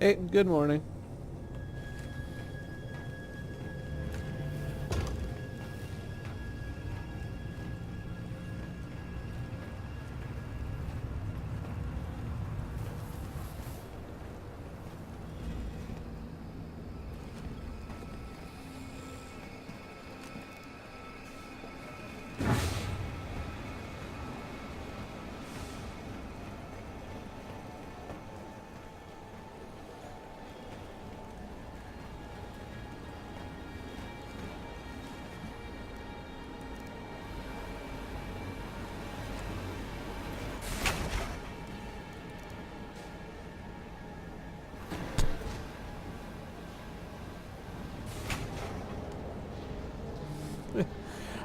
Hey, good morning.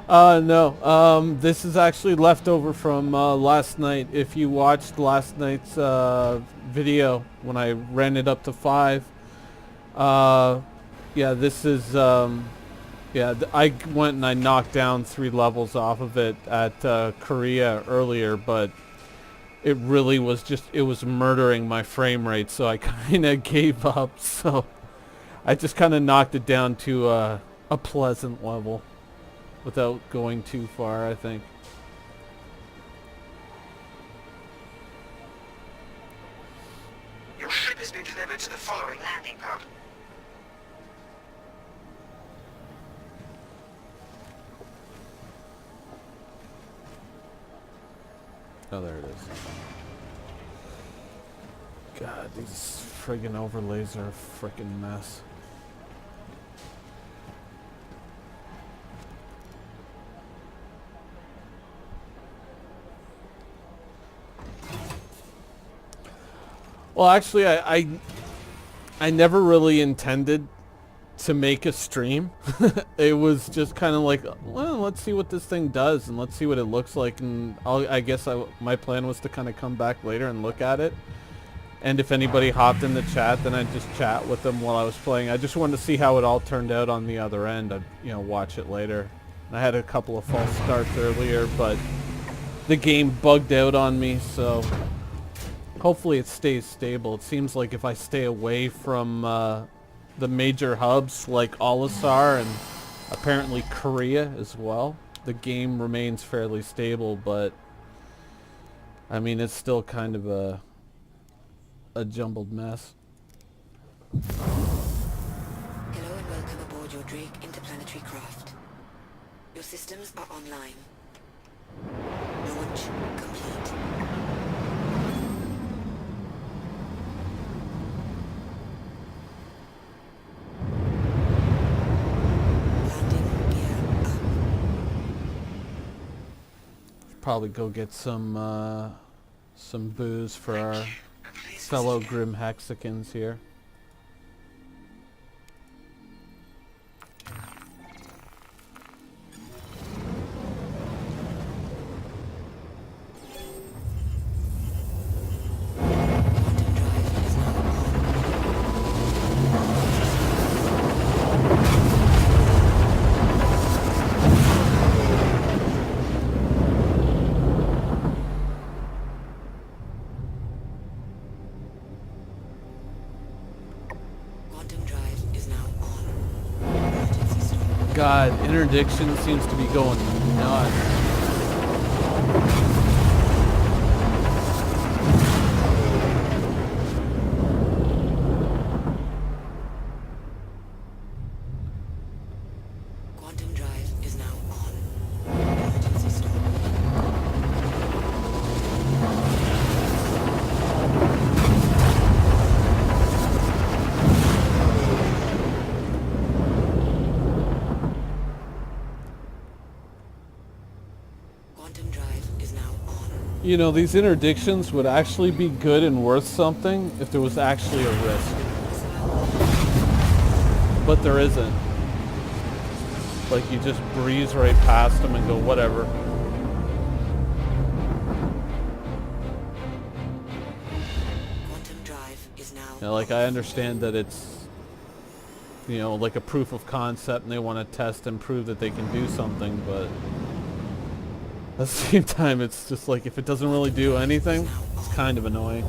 No. This is actually leftover from last night. If you watched last night's video when I ran it up to 5, uh, yeah, this is, yeah, I went and I knocked down 3 levels off of it at Korea earlier, but it really was just, it was murdering my frame rate, so I kind of gave up. So I just kind of knocked it down to a pleasant level without going too far, I think. Your ship has been delivered to the following landing pad. Oh, there it is. God, these friggin' overlays are a frickin' mess. Well, actually, I never really intended to make a stream. It was just kind of like, well, let's see what this thing does and let's see what it looks like. And I guess my plan was to kind of come back later and look at it. And if anybody hopped in the chat, then I'd just chat with them while I was playing. I just wanted to see how it all turned out on the other end. I'd, watch it later. I had a couple of false starts earlier, but the game bugged out on me, so hopefully it stays stable. It seems like if I stay away from the major hubs like Olisar and apparently Korea as well, the game remains fairly stable, but I mean, it's still kind of a jumbled mess. Hello and welcome aboard your Drake interplanetary craft. Your systems are online. Launch complete. Landing gear up. Probably go get some booze for our fellow Grim Hexicans here. God, interdiction seems to be going nuts. Quantum drive is now on. Emergency stop. Quantum drive is now on. These interdictions would actually be good and worth something if there was actually a risk. But there isn't. Like, you just breeze right past them and go, whatever. Quantum drive is now Like, I understand that it's, like a proof of concept and they want to test and prove that they can do something, but at the same time, it's just like, if it doesn't really do anything, it's kind of annoying.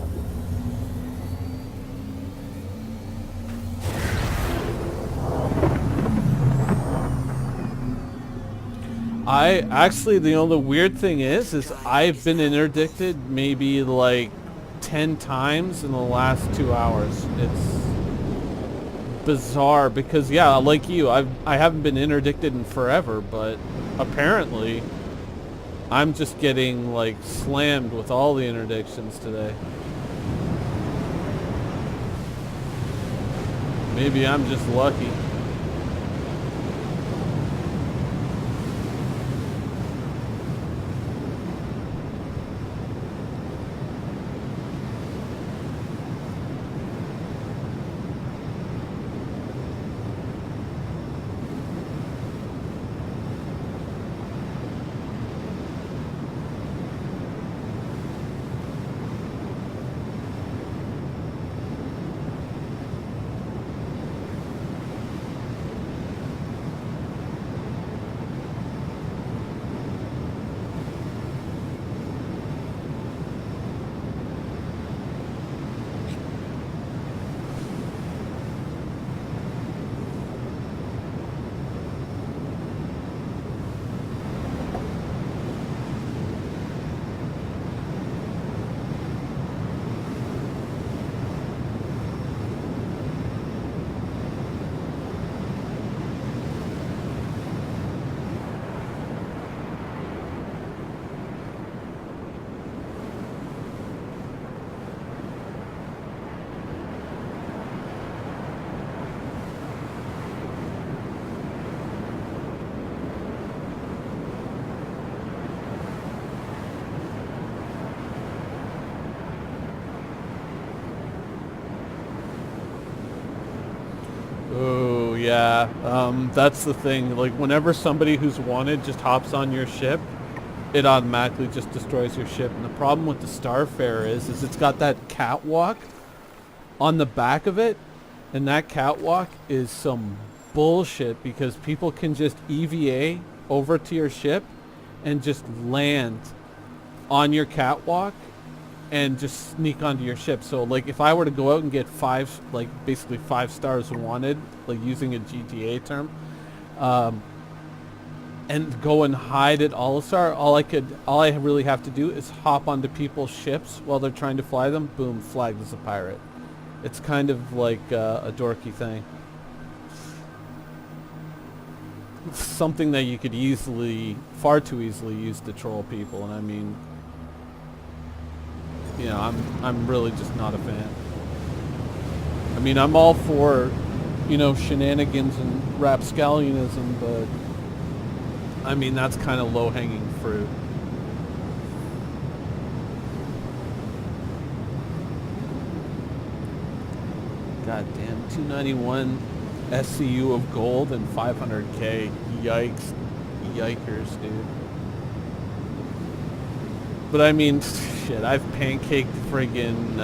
I actually, the only weird thing is I've been interdicted maybe like 10 times in the last 2 hours. It's bizarre because yeah, like you, I haven't been interdicted in forever, but apparently I'm just getting like slammed with all the interdictions today. Maybe I'm just lucky. Oh yeah, that's the thing. Like whenever somebody who's wanted just hops on your ship, it automatically just destroys your ship. And the problem with the Starfarer is it's got that catwalk on the back of it, and that catwalk is some bullshit because people can just EVA over to your ship and just land on your catwalk and just sneak onto your ship. So like if I were to go out and get basically 5 stars wanted, like using a GTA term, and go and hide at All-Star, all I really have to do is hop onto people's ships while they're trying to fly them, boom, flagged as a pirate. It's kind of like a dorky thing. It's something that you could far too easily use to troll people, and I mean, you know, I'm really just not a fan. I mean, I'm all for, you know, shenanigans and rapscallionism, but I mean, that's kind of low-hanging fruit. God damn, 291 SCU of gold and 500k. Yikes. Yikers, dude. But I mean, shit, I've pancaked friggin'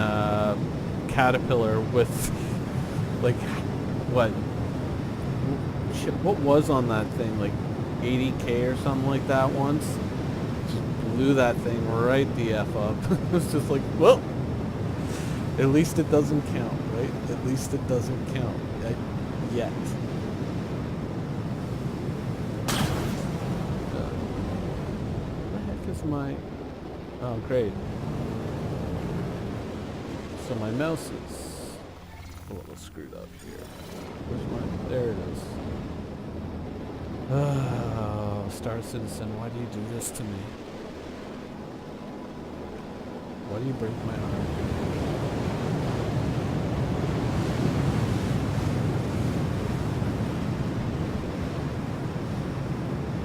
Caterpillar with, like, what? Shit, what was on that thing? Like 80k or something like that once? Just blew that thing right the F up. It was just like, well, at least it doesn't count, right? At least it doesn't count. Yet. What the heck is my... Oh, great. So my mouse is a little screwed up here. Where's my... There it is. Oh, Star Citizen, why do you do this to me? Why do you break my heart?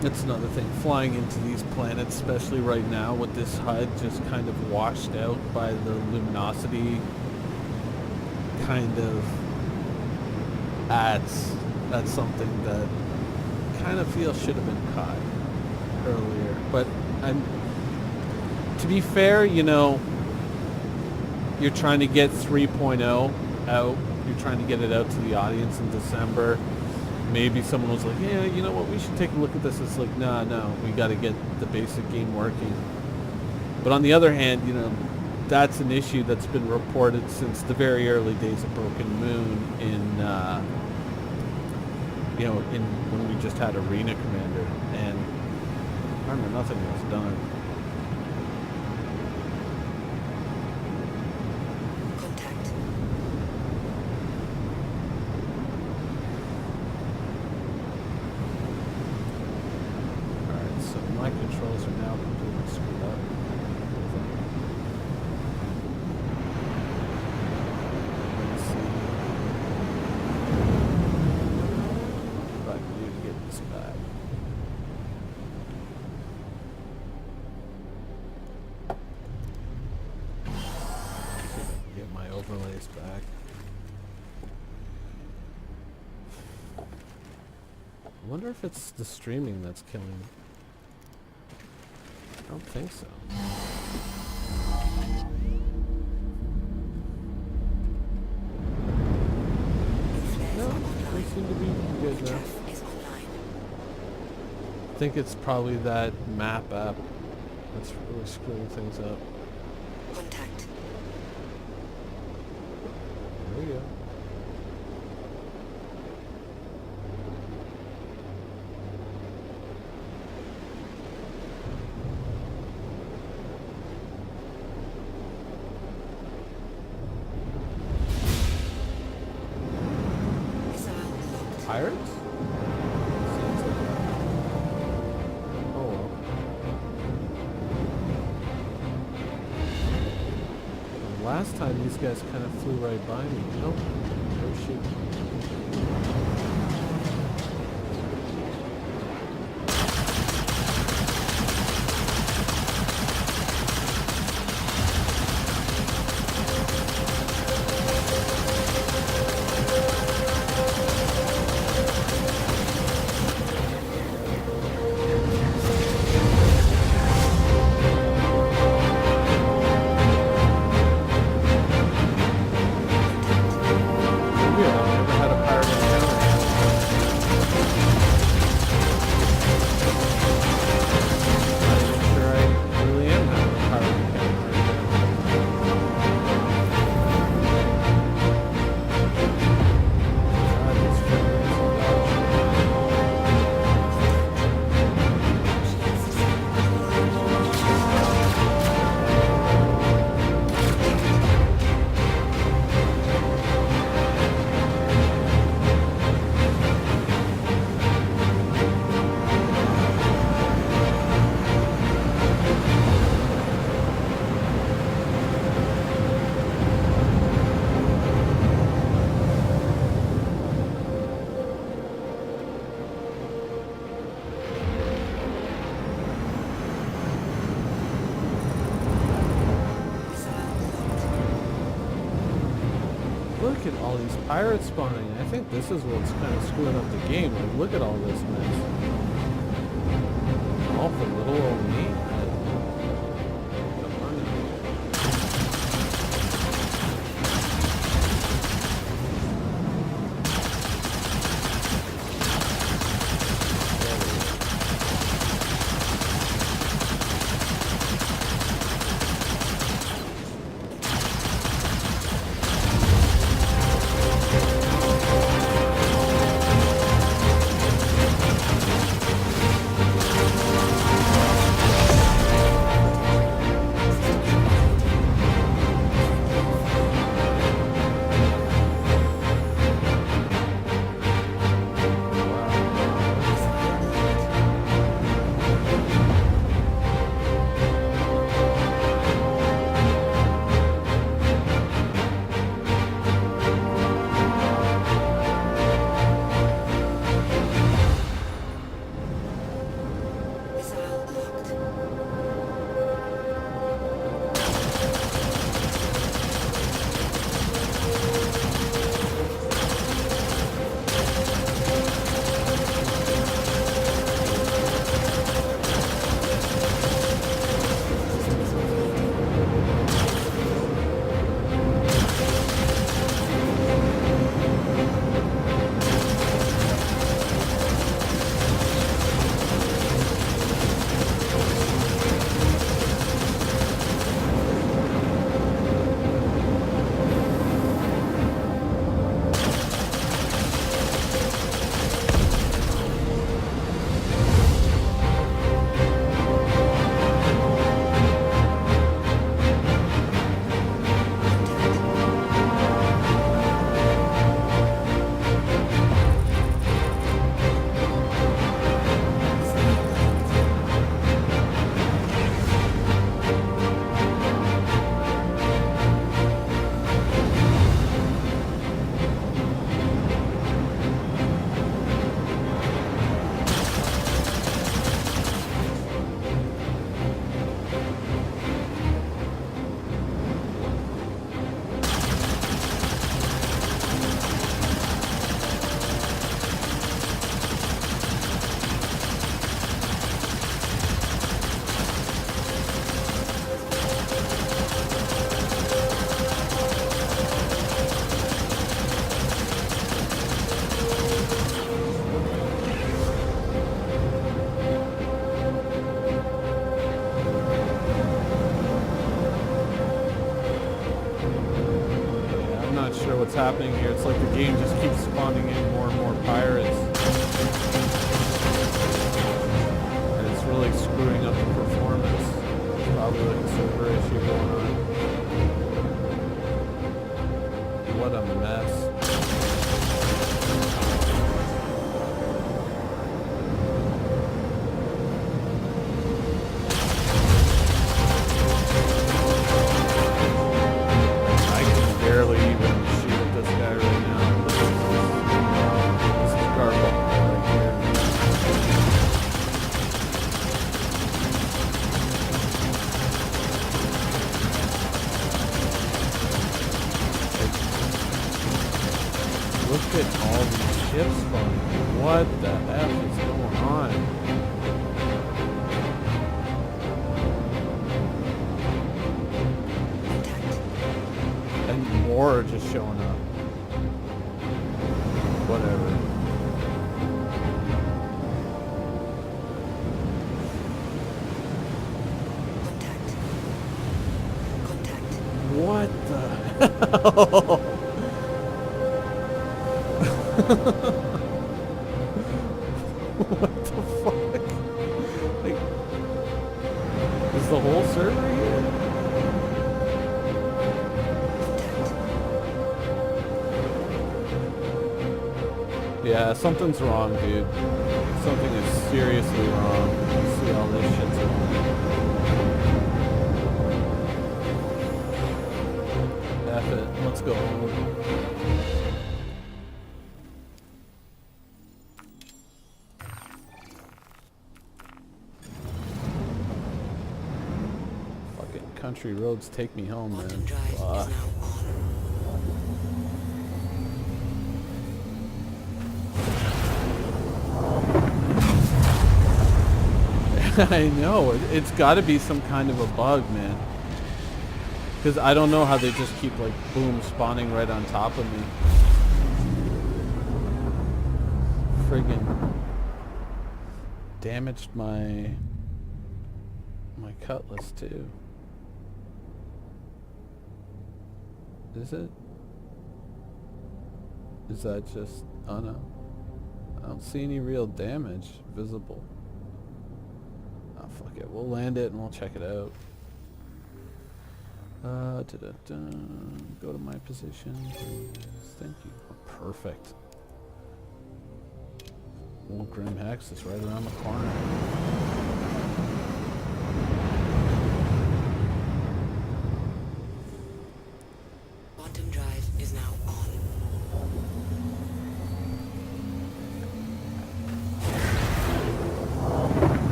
That's another thing, flying into these planets, especially right now with this HUD just kind of washed out by the luminosity, kind of adds, that's something that kind of feel should have been caught earlier. But to be fair, you know, you're trying to get 3.0 out, you're trying to get it out to the audience in December. Maybe someone was like, yeah, you know what, we should take a look at this. It's like, no, we got to get the basic game working. But on the other hand, you know, that's an issue that's been reported since the very early days of Broken Moon in, you know, when we just had Arena Commander. And Armor, nothing was done. Contact. Alright, so my controls are now completely screwed up. Let's see. What I can do to get this back. See if I can get my overlays back. I wonder if it's the streaming that's killing me. I don't think so. Your flares No, are they online. seem to be good now. Chaff is online. I think it's probably that map app that's really screwing things up. Contact. There we go. Missile locked. Pirates? Seems like that. Oh well. Last time these guys kind of flew right by me. Nope. Oh shoot. Weird, I've never had a pirate encounter yet. Not even sure I really am having a pirate encounter right now. God, these frames and look at all these pirates spawning. I think this is what's kind of screwing up the game. Like, look at all this mess. All for little old me. Come on now. There we go. what's happening here. It's like the game just keeps spawning in more and more pirates. And it's really screwing up the performance. It's probably like a server issue going on. What a mess. Barely even shoot at this guy right now. This is garbage right here. Look at all these ships spawning. What the F is going on? And more are just showing up. Whatever. Contact. What the hell? What the fuck? Like, is the whole server here? Yeah, something's wrong, dude. Something is seriously wrong. See all this shit's wrong. F it. Let's go home. Fucking country roads take me home, man. Quantum drive is now Fuck. on. I know. It's got to be some kind of a bug, man. Because I don't know how they just keep, like, boom, spawning right on top of me. Friggin' damaged my cutlass, too. Is it? Is that just... Oh, no. I don't see any real damage visible. Oh, fuck it. We'll land it and we'll check it out. Go to my position. Thank you. Oh, perfect. Well, Grim Hex is right around the corner. Quantum drive is now on.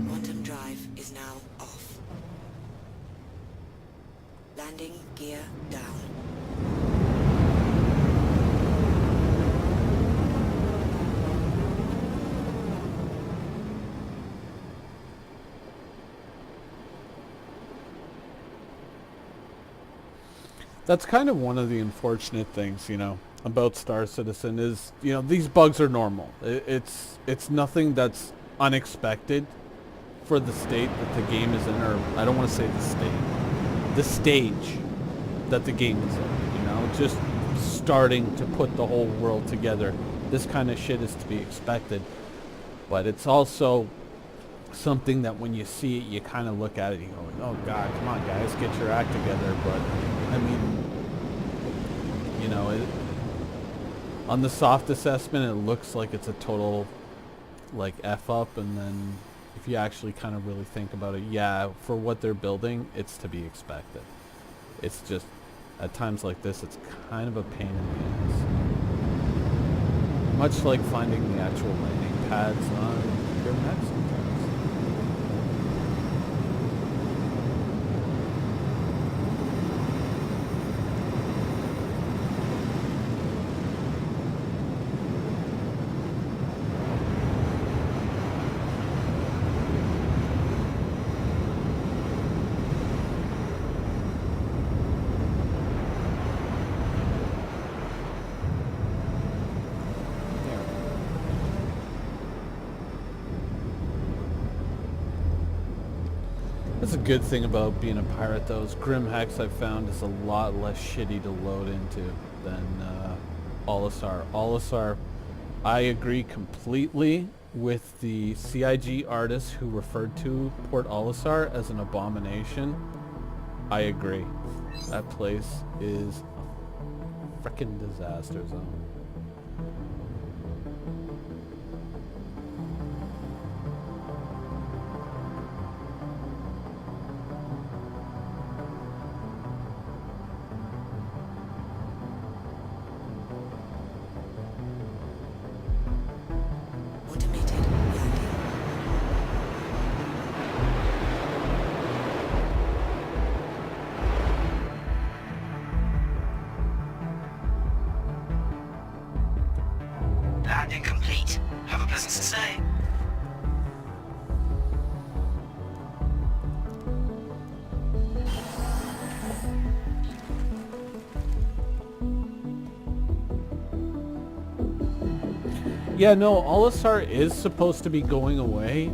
Quantum drive is now off. Landing gear down. That's kind of one of the unfortunate things, you know, about Star Citizen is, you know, these bugs are normal. It's nothing that's unexpected for the state that the game is in, or I don't want to say the stage that the game is in, you know, just starting to put the whole world together. This kind of shit is to be expected, but it's also something that when you see it, you kind of look at it, you go, oh God, come on guys, get your act together. But I mean, you know, on the soft assessment, it looks like it's a total, like, F up, and then if you actually kind of really think about it, yeah, for what they're building, it's to be expected. It's just, at times like this, it's kind of a pain in the ass. Much like finding the actual landing pads on your mech sometimes. That's a good thing about being a pirate, though. Is Grim Hex I've found is a lot less shitty to load into than Olisar. Olisar, I agree completely with the CIG artist who referred to Port Olisar as an abomination. I agree. That place is a frickin' disaster zone. Automated landing. Landing complete. Have a pleasant stay. Yeah, no, Olisar is supposed to be going away.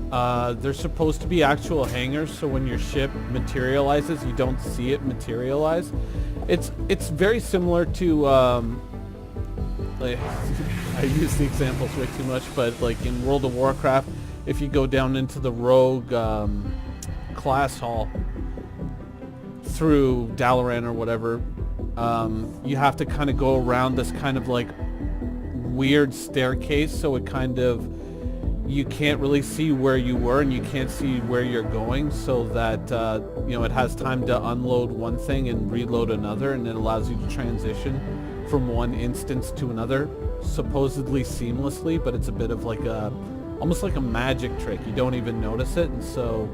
There's supposed to be actual hangars, so when your ship materializes, you don't see it materialize. It's very similar to, like, I use the examples way too much, but like in World of Warcraft, if you go down into the Rogue class hall through Dalaran or whatever, you have to kind of go around this kind of like weird staircase, so it kind of, you can't really see where you were and you can't see where you're going, so that you know, it has time to unload one thing and reload another, and it allows you to transition from one instance to another supposedly seamlessly, but it's a bit of like a, almost like a magic trick. You don't even notice it. And so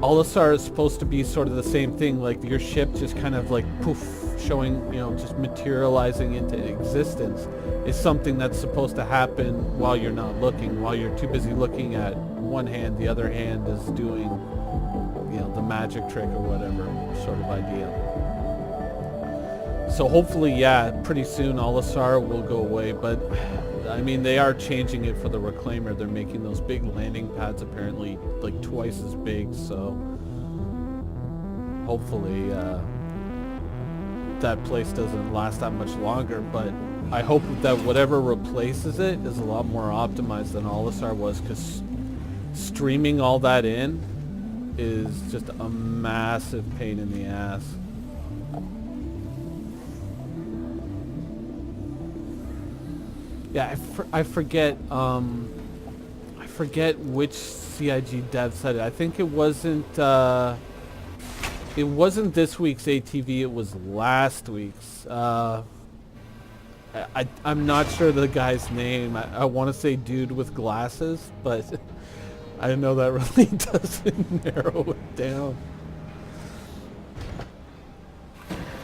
Olisar is supposed to be sort of the same thing, like your ship just kind of like poof, showing, you know, just materializing into existence is something that's supposed to happen while you're not looking, while you're too busy looking at one hand, the other hand is doing, you know, the magic trick or whatever sort of idea. So hopefully, yeah, pretty soon Olisar will go away, but I mean, they are changing it for the Reclaimer. They're making those big landing pads apparently like twice as big, so hopefully that place doesn't last that much longer, but I hope that whatever replaces it is a lot more optimized than Olisar was, because streaming all that in is just a massive pain in the ass. Yeah, I forget which CIG dev said it. I think it wasn't this week's ATV, it was last week's. I'm not sure the guy's name. I want to say dude with glasses, but I know that really doesn't narrow it down.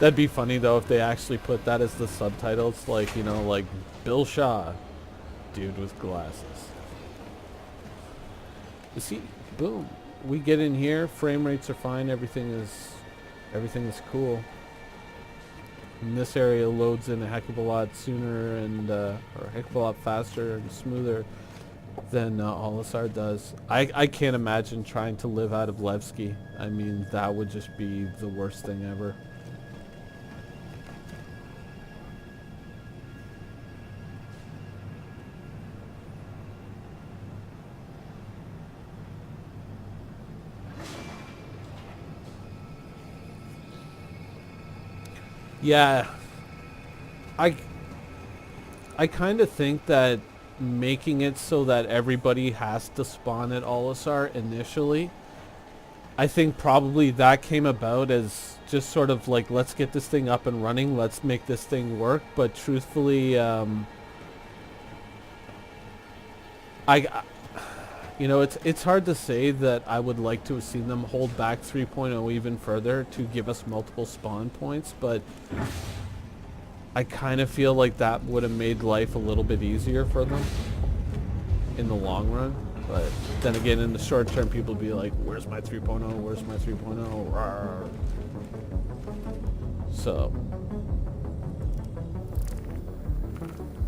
That'd be funny though if they actually put that as the subtitles, like, you know, like Bill Shaw, dude with glasses. You see, boom, we get in here, frame rates are fine, everything is cool. And this area loads in a heck of a lot sooner and or a heck of a lot faster and smoother than Olisar does. I can't imagine trying to live out of Levski. I mean, that would just be the worst thing ever. Yeah, I kind of think that making it so that everybody has to spawn at Olisar initially, I think probably that came about as just sort of like, let's get this thing up and running, let's make this thing work. But truthfully, you know, it's hard to say that I would like to have seen them hold back 3.0 even further to give us multiple spawn points, but I kind of feel like that would have made life a little bit easier for them in the long run. But then again, in the short term, people be like, where's my 3.0? Where's my 3.0? Rawr. So,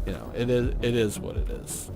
you know, it is what it is.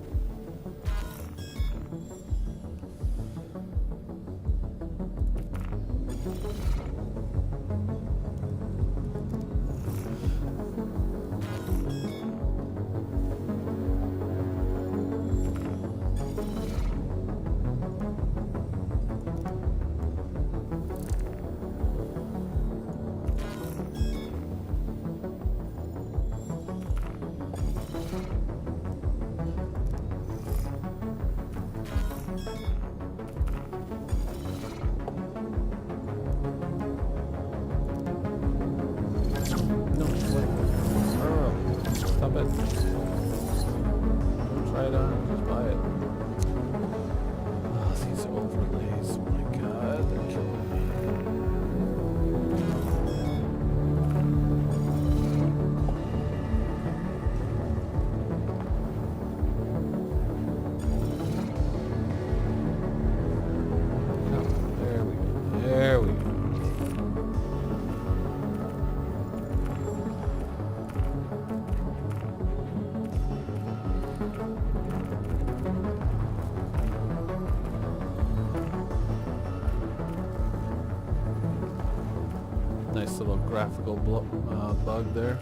Nice little graphical bug there.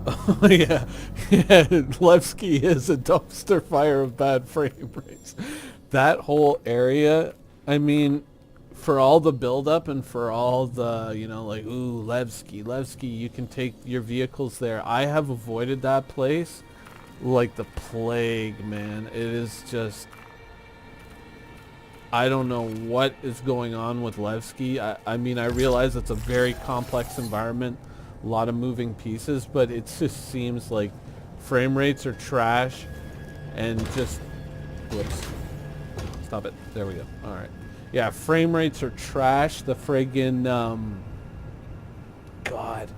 Oh yeah, yeah. Levski is a dumpster fire of bad frame rates. That whole area, I mean, for all the buildup and for all the, you know, like, ooh, Levski, you can take your vehicles there. I have avoided that place like the plague, man. It is just, I don't know what is going on with Levski. I mean, I realize it's a very complex environment, a lot of moving pieces, but it just seems like frame rates are trash and just, whoops, stop it. There we go. All right. Yeah, frame rates are trash. The friggin', God,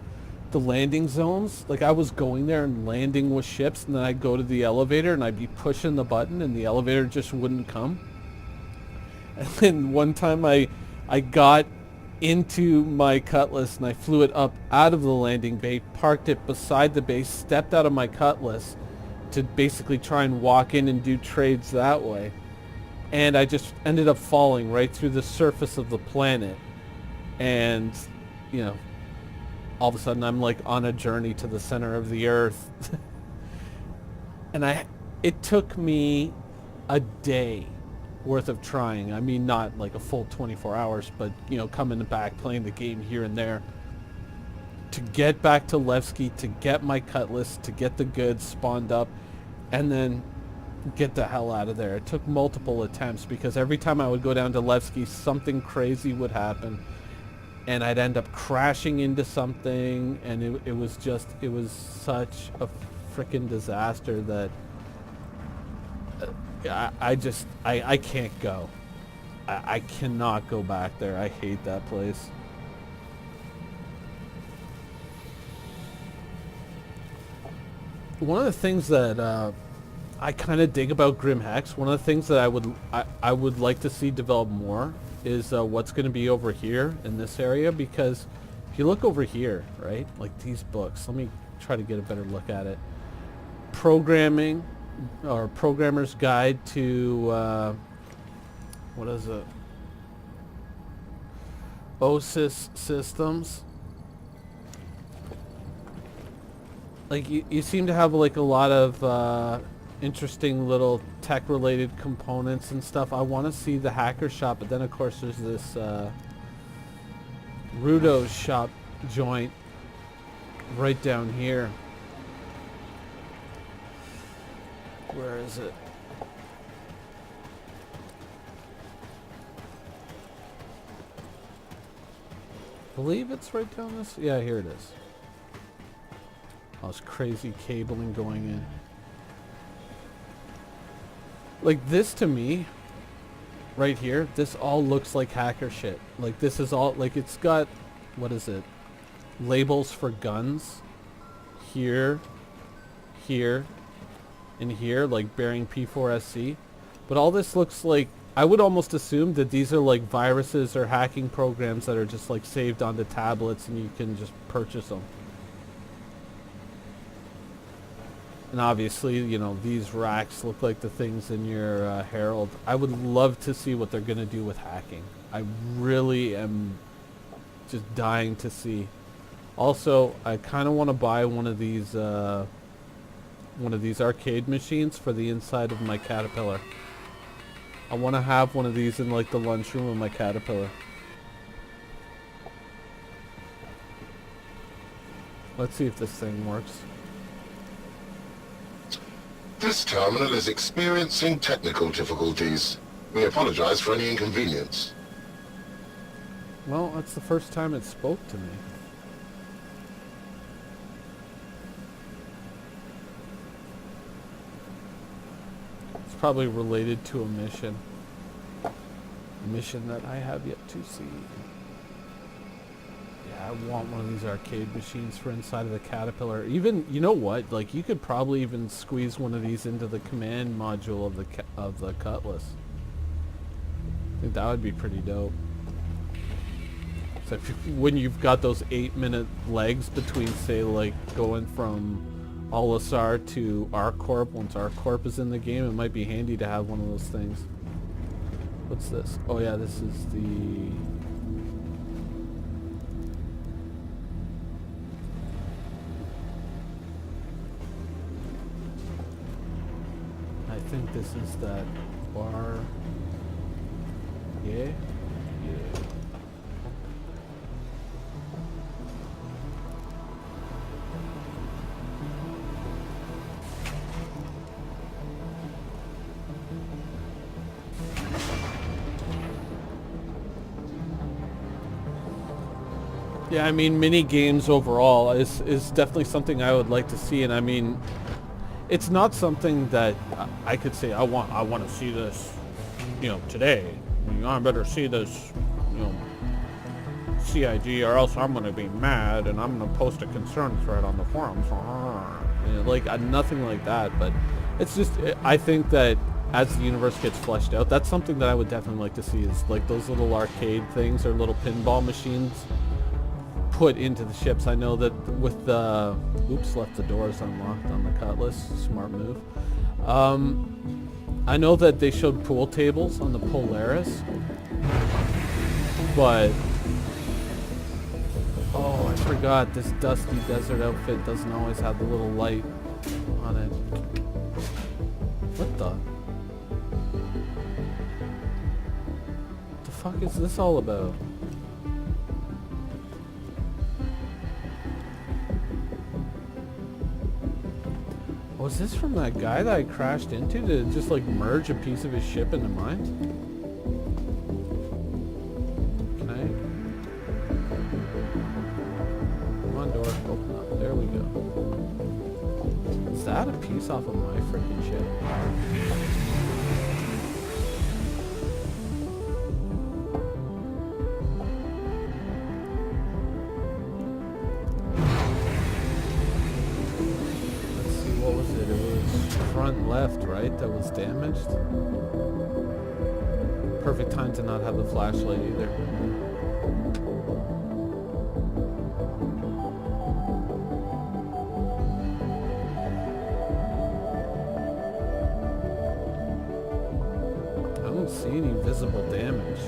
the landing zones. Like, I was going there and landing with ships, and then I'd go to the elevator, and I'd be pushing the button, and the elevator just wouldn't come. And then one time I got into my Cutlass, and I flew it up out of the landing bay, parked it beside the base, stepped out of my Cutlass to basically try and walk in and do trades that way. And I just ended up falling right through the surface of the planet. And, you know, all of a sudden I'm like on a journey to the center of the earth. And it took me a day worth of trying. I mean, not like a full 24 hours, but, you know, coming back, playing the game here and there, to get back to Levski, to get my Cutlass, to get the goods spawned up, and then get the hell out of there. It took multiple attempts because every time I would go down to Levski, something crazy would happen, and I'd end up crashing into something, and it was such a freaking disaster that I can't go. I cannot go back there. I hate that place. One of the things that I kind of dig about Grim Hex, one of the things that I would like to see develop more is what's going to be over here in this area, because if you look over here, right, like these books, let me try to get a better look at it. Programming, or Programmer's Guide to, what is it? OSIS systems. Like, you seem to have like a lot of interesting little tech related components and stuff. I want to see the hacker shop, but then of course there's this Rudo's shop joint right down here. Where is it? I believe it's right down this. Yeah, here it is. All this crazy cabling going in. Like, this to me, right here, this all looks like hacker shit. Like, this is all, like, it's got, what is it? Labels for guns. Here, here, and here, like bearing P4SC. But all this looks like, I would almost assume that these are like viruses or hacking programs that are just like saved onto tablets and you can just purchase them. And obviously, you know, these racks look like the things in your Herald. I would love to see what they're going to do with hacking. I really am just dying to see. Also, I kind of want to buy one of these arcade machines for the inside of my Caterpillar. I want to have one of these in like the lunchroom of my Caterpillar. Let's see if this thing works. This terminal is experiencing technical difficulties. We apologize for any inconvenience. Well, that's the first time it spoke to me. It's probably related to a mission. A mission that I have yet to see. Yeah, I want one of these arcade machines for inside of the Caterpillar. Even, you know what? Like, you could probably even squeeze one of these into the command module of the Cutlass. I think that would be pretty dope. when you've got those 8-minute legs between, say, like going from Olisar to ArcCorp. Once ArcCorp is in the game, it might be handy to have one of those things. What's this? Oh yeah, this is the... I think this is that bar. Yeah? Yeah. Yeah, I mean, mini games overall is definitely something I would like to see, and I mean, it's not something that I could say I want to see this, you know, today. You know, I better see this, you know, CIG, or else I'm gonna be mad and I'm gonna post a concern thread on the forums. You know, like nothing like that, but it's just I think that as the universe gets fleshed out, that's something that I would definitely like to see, is like those little arcade things or little pinball machines put into the ships. I know that with the... Oops, left the doors unlocked on the Cutlass. Smart move. I know that they showed pool tables on the Polaris, but... Oh, I forgot. This dusty desert outfit doesn't always have the little light on it. What the... The fuck is this all about? Was this from that guy that I crashed into to just like merge a piece of his ship into mine? Can I? Come on, door, open up. There we go. Is that a piece off of my freaking ship? Front left, right? That was damaged. Perfect time to not have the flashlight either. I don't see any visible damage.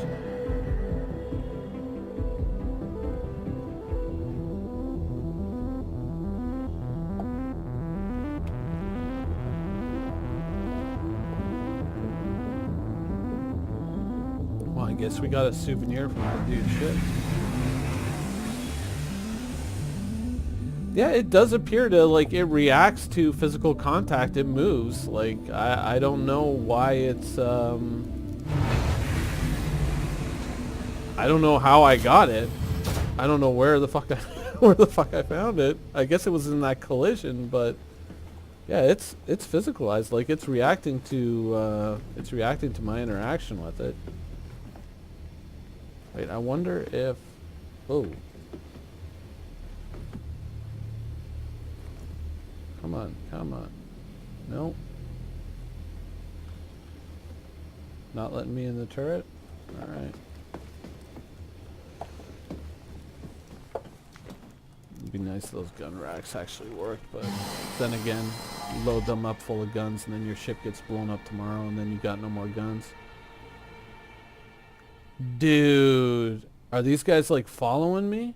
I guess we got a souvenir from that dude's ship. Yeah, it does appear to, like, it reacts to physical contact. It moves. Like, I don't know why it's, I don't know how I got it. I don't know where the fuck I found it. I guess it was in that collision, but yeah, it's physicalized. Like, it's reacting to my interaction with it. Wait, I wonder if... Oh. Come on, come on. No. Not letting me in the turret? Alright. It'd be nice if those gun racks actually worked, but then again, you load them up full of guns and then your ship gets blown up tomorrow and then you got no more guns. Dude, are these guys like following me?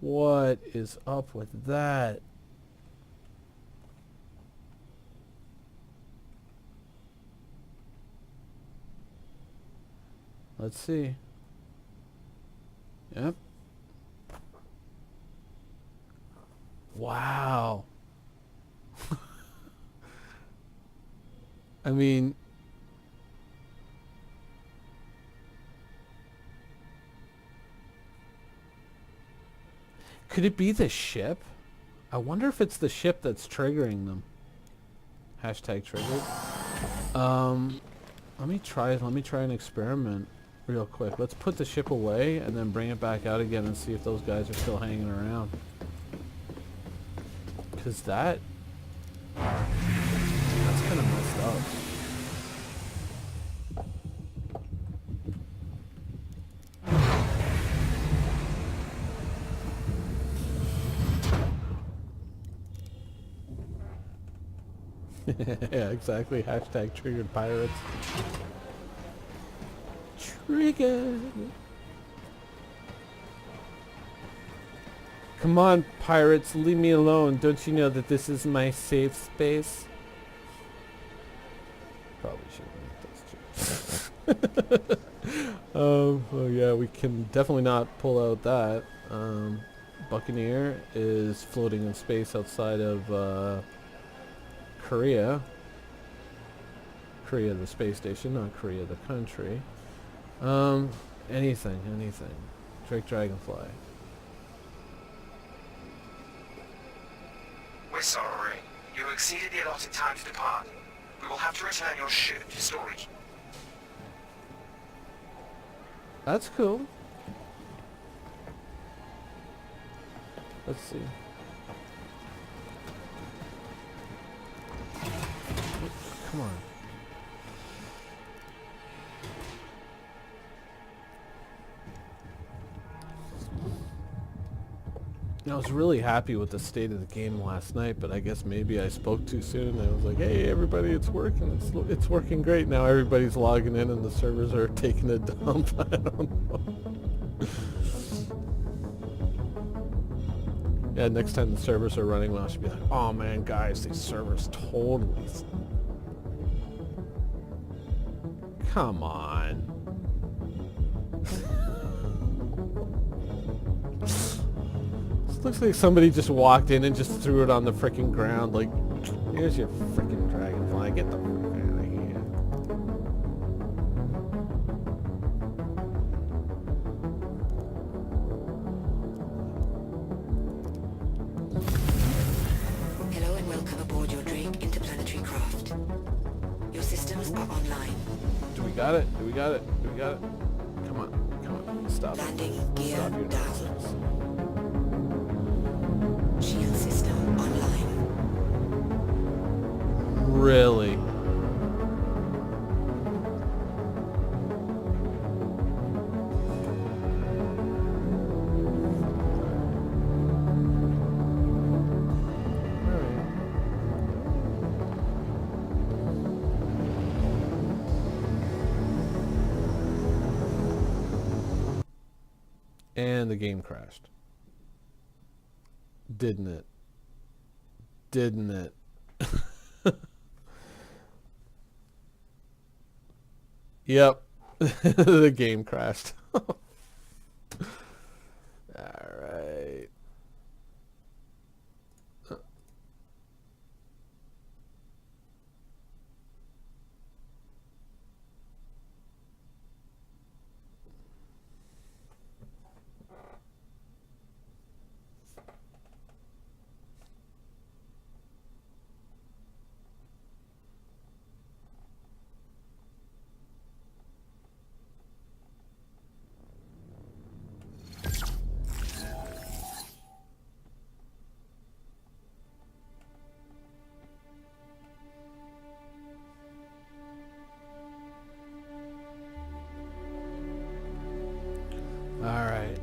What is up with that? Let's see. Yep. Wow. I mean, could it be the ship? I wonder if it's the ship that's triggering them. Hashtag triggered. Let me try an experiment real quick. Let's put the ship away and then bring it back out again and see if those guys are still hanging around. 'Cause that's kind of messed up. Yeah, exactly. Hashtag triggered pirates. Triggered. Come on, pirates, leave me alone. Don't you know that this is my safe space? Probably shouldn't make those jokes. Oh yeah, we can definitely not pull out that. Buccaneer is floating in space outside of Korea. Korea the space station, not Korea the country. Anything. Drake Dragonfly. We're sorry. You exceeded the allotted time to depart. We will have to return your ship to storage. That's cool. Let's see. Come on. I was really happy with the state of the game last night, but I guess maybe I spoke too soon. I was like, hey, everybody, it's working. It's working great. Now everybody's logging in and the servers are taking a dump. I don't know. Yeah, next time the servers are running well, I should be like, oh man, guys, these servers totally... Come on. Looks like somebody just walked in and just threw it on the frickin' ground. Like, here's your frickin' dragonfly. Get the frick out of here. Hello and welcome aboard your Drake interplanetary craft. Your systems are online. Do we got it? Do we got it? Do we got it? Come on. Come on. Stop. Landing gear Stop your down. nonsense. Shield system online. Really? And the game crashed. Didn't it? Didn't it? Yep. The game crashed. Alright. Alright,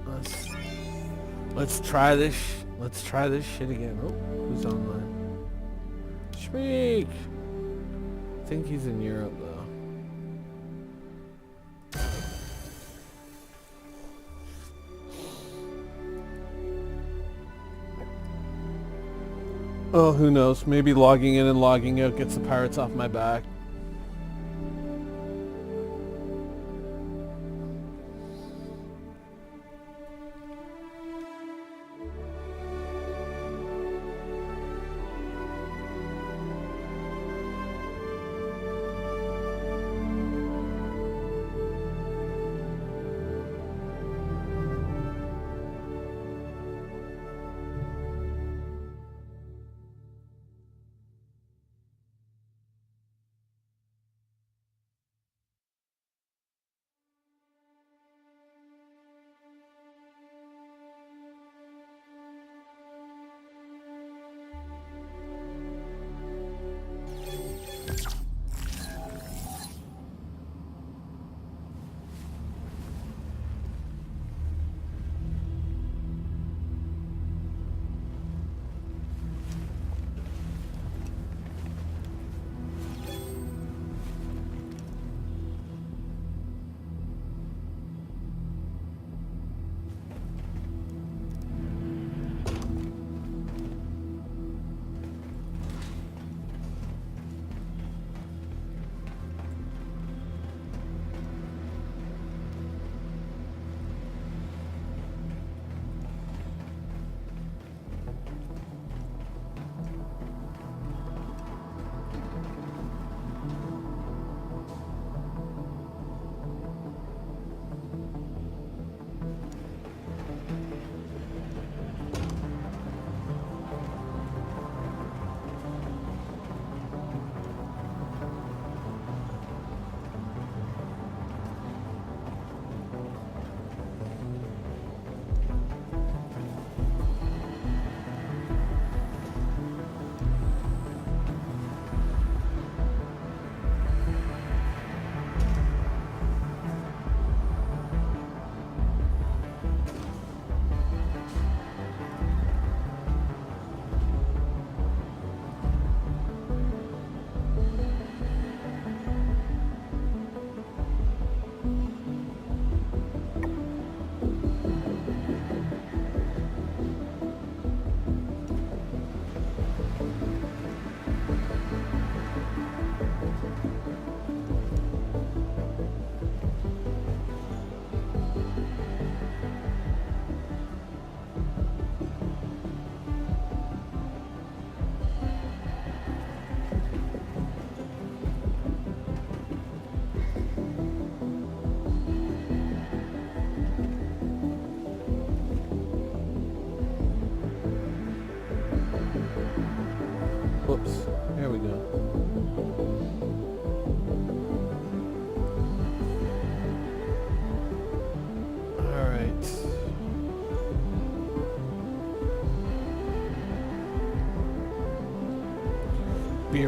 let's try this. Let's try this shit again. Oh, who's online? Shmeek! I think he's in Europe though. Oh, who knows? Maybe logging in and logging out gets the pirates off my back.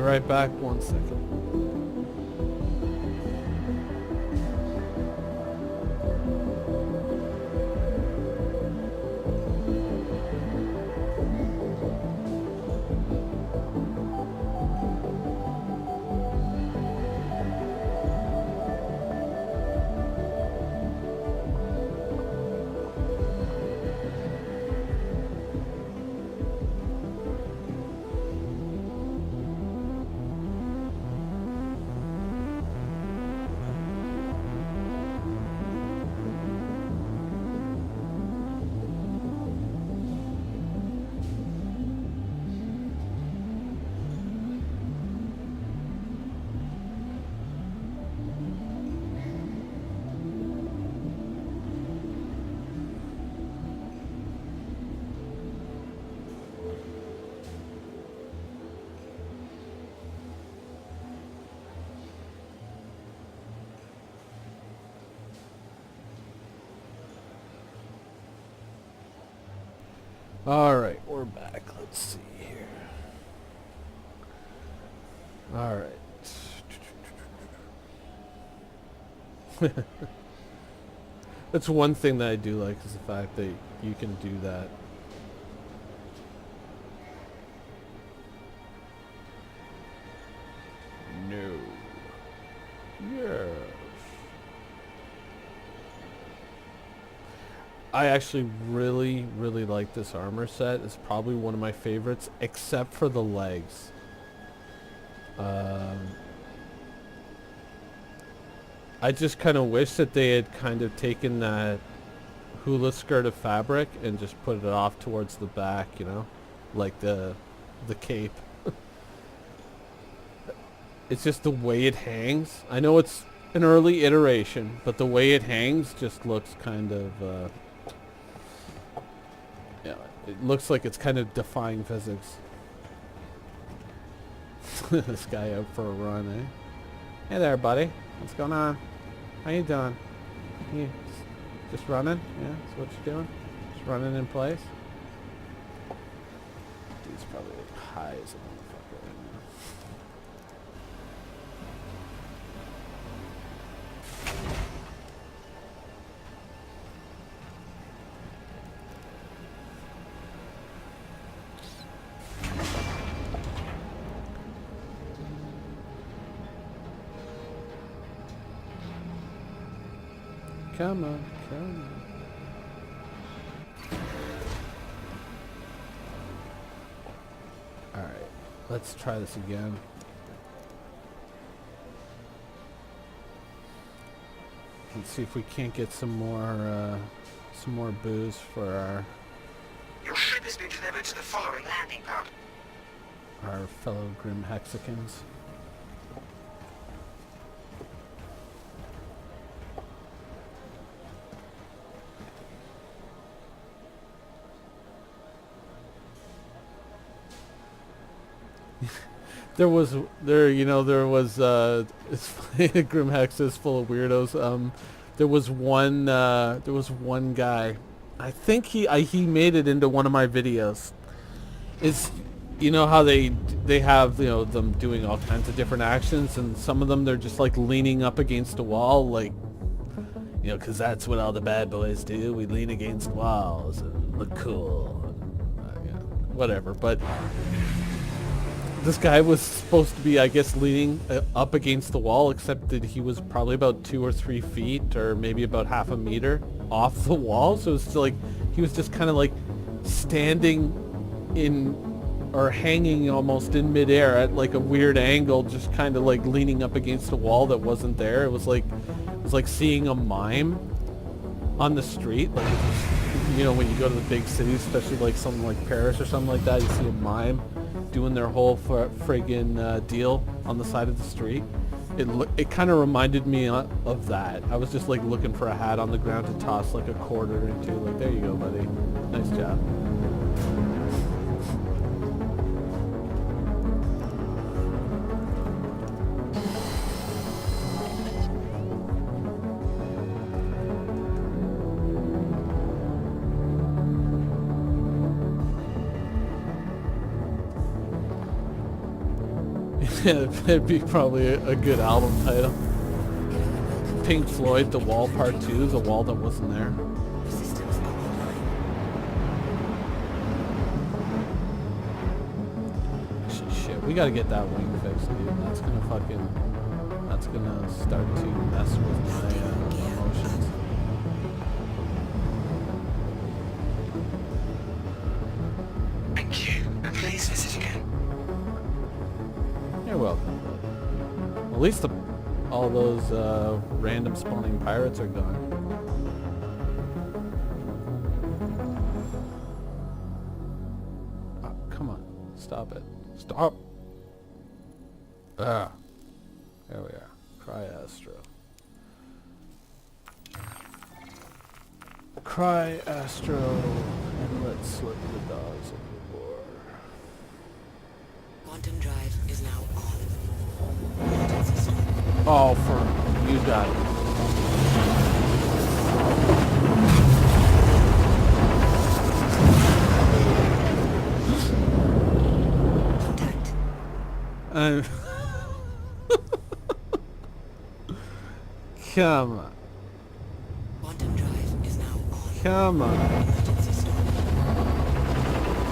right back. 1 second. Alright, we're back. Let's see here. Alright. That's one thing that I do like, is the fact that you can do that. No. Yes. I actually really, really like this armor set. It's probably one of my favorites, except for the legs. I just kind of wish that they had kind of taken that hula skirt of fabric and just put it off towards the back, you know, like the cape. It's just the way it hangs. I know it's an early iteration, but the way it hangs just looks kind of yeah, it looks like it's kind of defying physics. This guy out for a run, eh? Hey there, buddy. What's going on? How you doing? You just running? Yeah, that's what you're doing? Just running in place? Dude's probably like high as a motherfucker right now. Come on, come on. Alright, let's try this again. Let's see if we can't get some more booze for Your ship has been delivered to the following landing pad. our fellow Grim Hexicans. There was it's funny, Grim Hex is full of weirdos. There was one guy, I think he made it into one of my videos. It's, you know how they have, you know, them doing all kinds of different actions, and some of them they're just like leaning up against a wall, like, you know, because that's what all the bad boys do. We lean against walls and look cool, and, yeah, whatever. But this guy was supposed to be, I guess, leaning up against the wall, except that he was probably about 2 or 3 feet, or maybe about half a meter off the wall. So it's like he was just kind of like standing in, or hanging almost in midair at like a weird angle, just kind of like leaning up against a wall that wasn't there. It was like seeing a mime on the street, like, you know, when you go to the big cities, especially like something like Paris or something like that, you see a mime doing their whole friggin' deal on the side of the street. It kind of reminded me of that. I was just like looking for a hat on the ground to toss like a quarter into. Like, there you go, buddy. Nice job. It'd be probably a good album title. Pink Floyd, The Wall Part 2, The Wall That Wasn't There. Your systems are online. Shit, we gotta get that wing fixed, dude. That's gonna start to mess with my emotions. Thank you, and please visit again. You're welcome. At least all those random spawning pirates are gone. Oh, come on. Stop it. Stop! Ah. There we are. Cry Astro. Cry Astro, and let's slip the dogs overboard. Quantum drive is now on. Oh, for you got it. Contact. Come on. Quantum drive is now on. Come on. Emergency stop.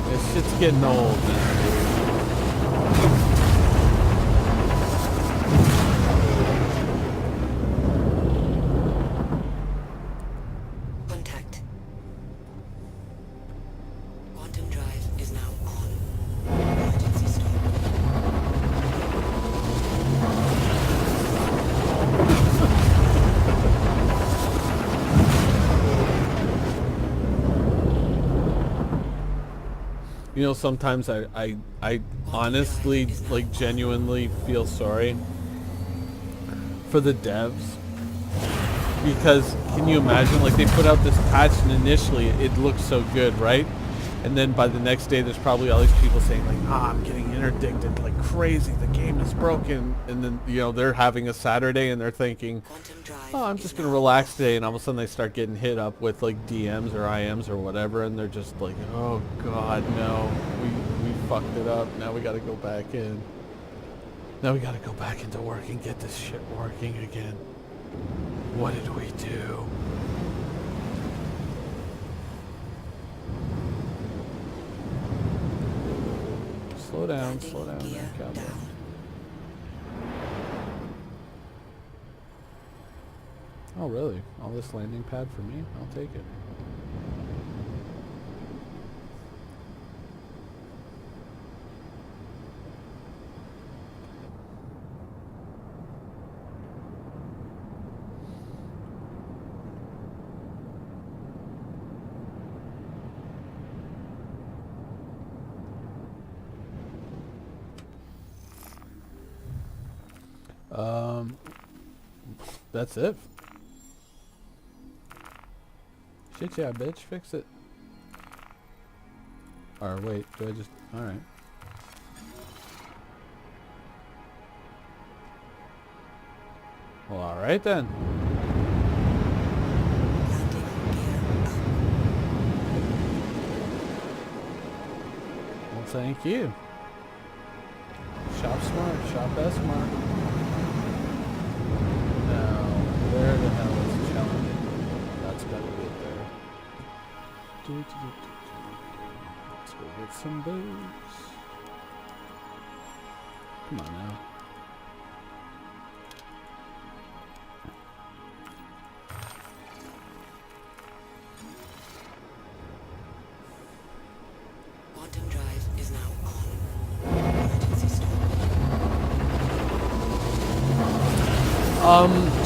This shit's getting old now, dude. Contact. Quantum drive is now on. Emergency stop. You know, sometimes I honestly, like, genuinely feel sorry for the devs. Because, can you imagine, like, they put out this patch and initially it looked so good, right? And then by the next day there's probably all these people saying, like, I'm getting interdicted like crazy, the game is broken. And then, you know, they're having a Saturday and they're thinking, Quantum drive. oh, I'm just going to relax today, and all of a sudden they start getting hit up with, like, DMs or IMs or whatever, and they're just like, oh, God, no, we fucked it up, now we got to go back in. Now we got to go back into work and get this shit working again. What did we do? Slow down Gear there, cowboy. down. Oh, really? All this landing pad for me? I'll take it. That's it. Shit, yeah, bitch, fix it. Or wait, do I just... Alright. Well, alright then. Landing gear up. Well, thank you. Shop smart, shop S smart. Now, where the hell is Challenge? That's gotta be it there. Let's go get some booze. Come on now. Quantum drive is now on. Emergency stop.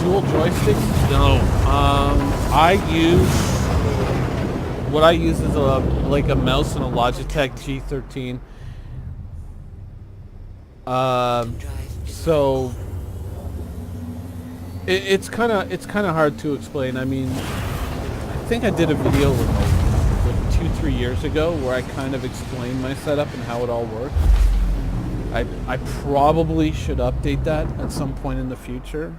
Dual joysticks? No. What I use is like a mouse and a Logitech G13. So it's kind of hard to explain. I mean, I think I did a video like 2-3 years ago where I kind of explained my setup and how it all works. I probably should update that at some point in the future.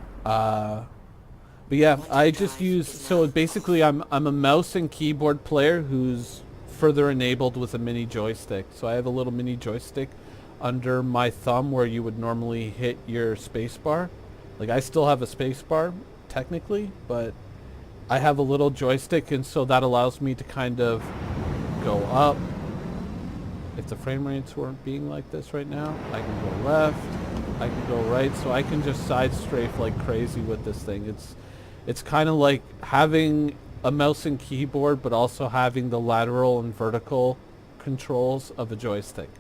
But yeah, I just use, so basically I'm a mouse and keyboard player who's further enabled with a mini joystick. So I have a little mini joystick under my thumb where you would normally hit your space bar. Like, I still have a space bar, technically, but I have a little joystick, and so that allows me to kind of go up. If the frame rates weren't being like this right now, I can go left, I can go right, so I can just side strafe like crazy with this thing. It's kind of like having a mouse and keyboard, but also having the lateral and vertical controls of a joystick.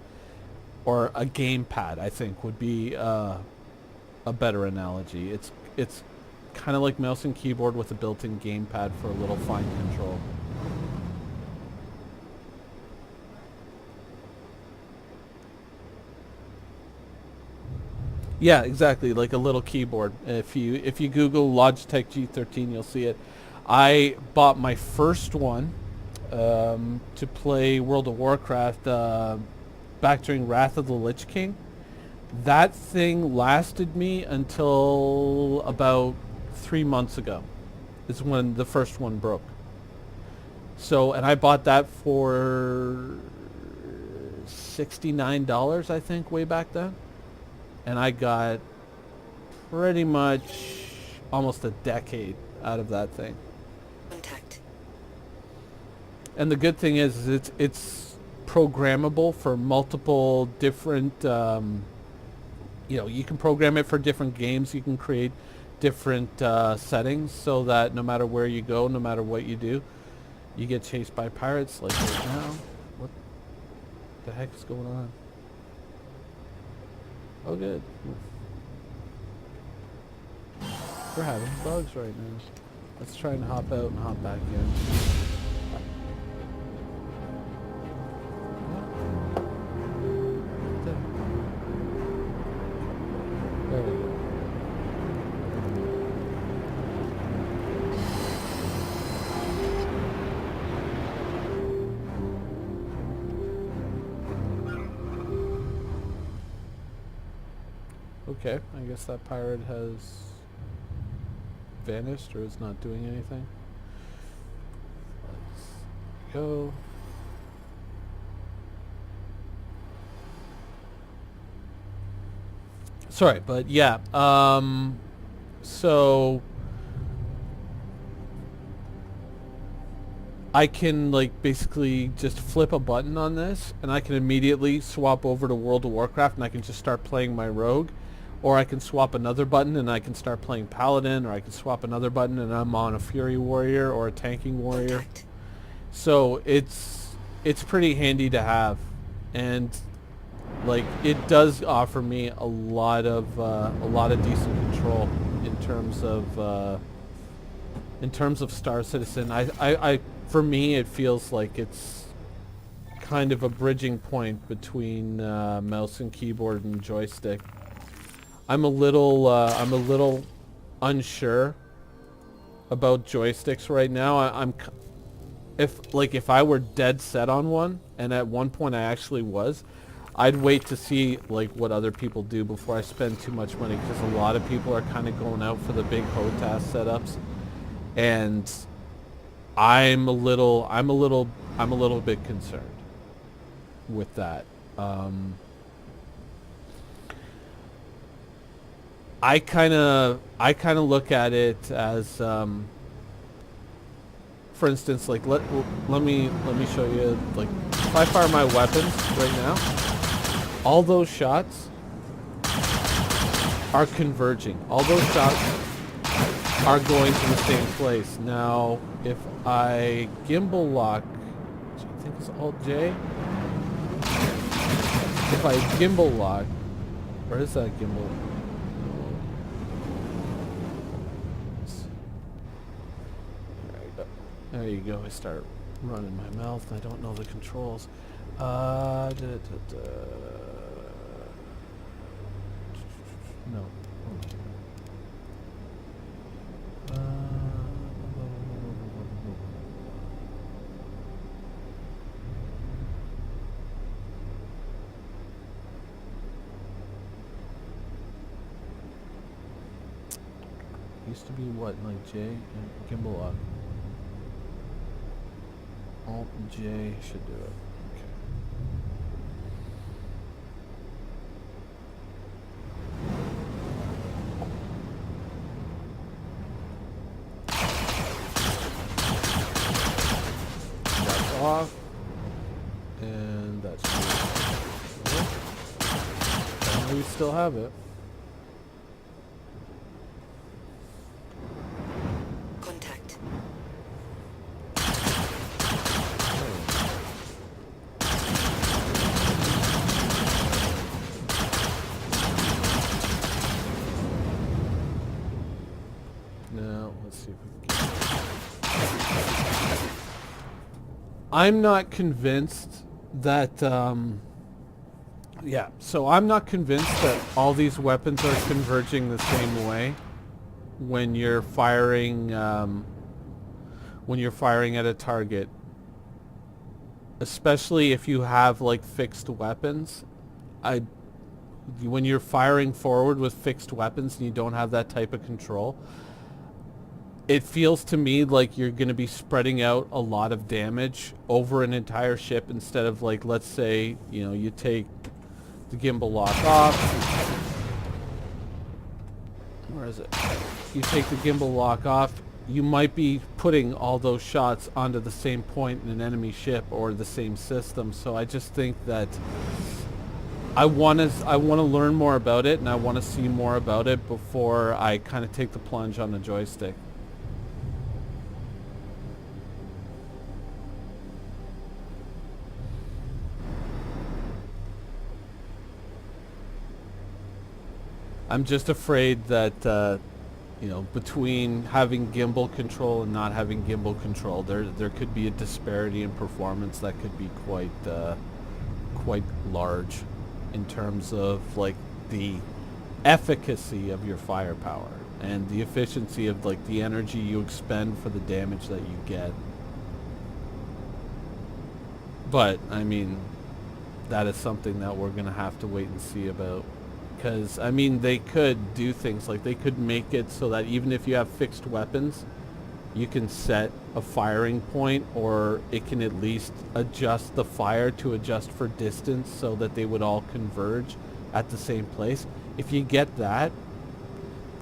Or a gamepad, I think, would be a better analogy. It's kind of like mouse and keyboard with a built-in gamepad for a little fine control. Yeah, exactly, like a little keyboard. If you Google Logitech G13, you'll see it. I bought my first one to play World of Warcraft back during Wrath of the Lich King. That thing lasted me until about 3 months ago. Is when the first one broke. So, and I bought that for $69, I think, way back then. And I got pretty much almost a decade out of that thing. Contact. And the good thing is it's programmable for multiple different, you can program it for different games. You can create different settings so that no matter where you go, no matter what you do, you get chased by pirates like right now. What the heck is going on? Oh, good. We're having bugs right now. Let's try and hop out and hop back in. There we go. Okay, I guess that pirate has vanished or is not doing anything. Let's go. Sorry, but yeah, so I can like basically just flip a button on this and I can immediately swap over to World of Warcraft and I can just start playing my rogue. Or I can swap another button and I can start playing Paladin, or I can swap another button and I'm on a Fury Warrior or a Tanking Warrior. Contact. So it's pretty handy to have, and like it does offer me a lot of decent control in terms of Star Citizen. I for me it feels like it's kind of a bridging point between mouse and keyboard and joystick. I'm a little unsure about joysticks right now. If I were dead set on one, and at one point I actually was, I'd wait to see like what other people do before I spend too much money, because a lot of people are kind of going out for the big HOTAS setups, and I'm a little bit concerned with that. I kind of look at it as, for instance, like let me show you, like if I fire my weapons right now, all those shots are converging. All those shots are going to the same place. Now, if I gimbal lock, which I think is Alt J, if I gimbal lock, where is that gimbal? There you go. I start running my mouth and I don't know the controls. No. Used to be what, like J and gimbal lock. Alt J should do it. off. And that's and we still have it. Contact. Now, let's see if we can I'm not convinced that, yeah, so I'm not convinced that all these weapons are converging the same way when you're firing at a target. Especially if you have, like, fixed weapons. When you're firing forward with fixed weapons and you don't have that type of control, it feels to me like you're going to be spreading out a lot of damage over an entire ship instead of, like, let's say, you know, you take the gimbal lock off. Where is it? You take the gimbal lock off, you might be putting all those shots onto the same point in an enemy ship or the same system. So I just think that I want to learn more about it, and I want to see more about it before I kind of take the plunge on the joystick. I'm just afraid that, you know, between having gimbal control and not having gimbal control, there could be a disparity in performance that could be quite large in terms of, like, the efficacy of your firepower and the efficiency of, like, the energy you expend for the damage that you get. But, I mean, that is something that we're going to have to wait and see about. Because, I mean, they could do things like they could make it so that even if you have fixed weapons, you can set a firing point, or it can at least adjust the fire to adjust for distance so that they would all converge at the same place. If you get that,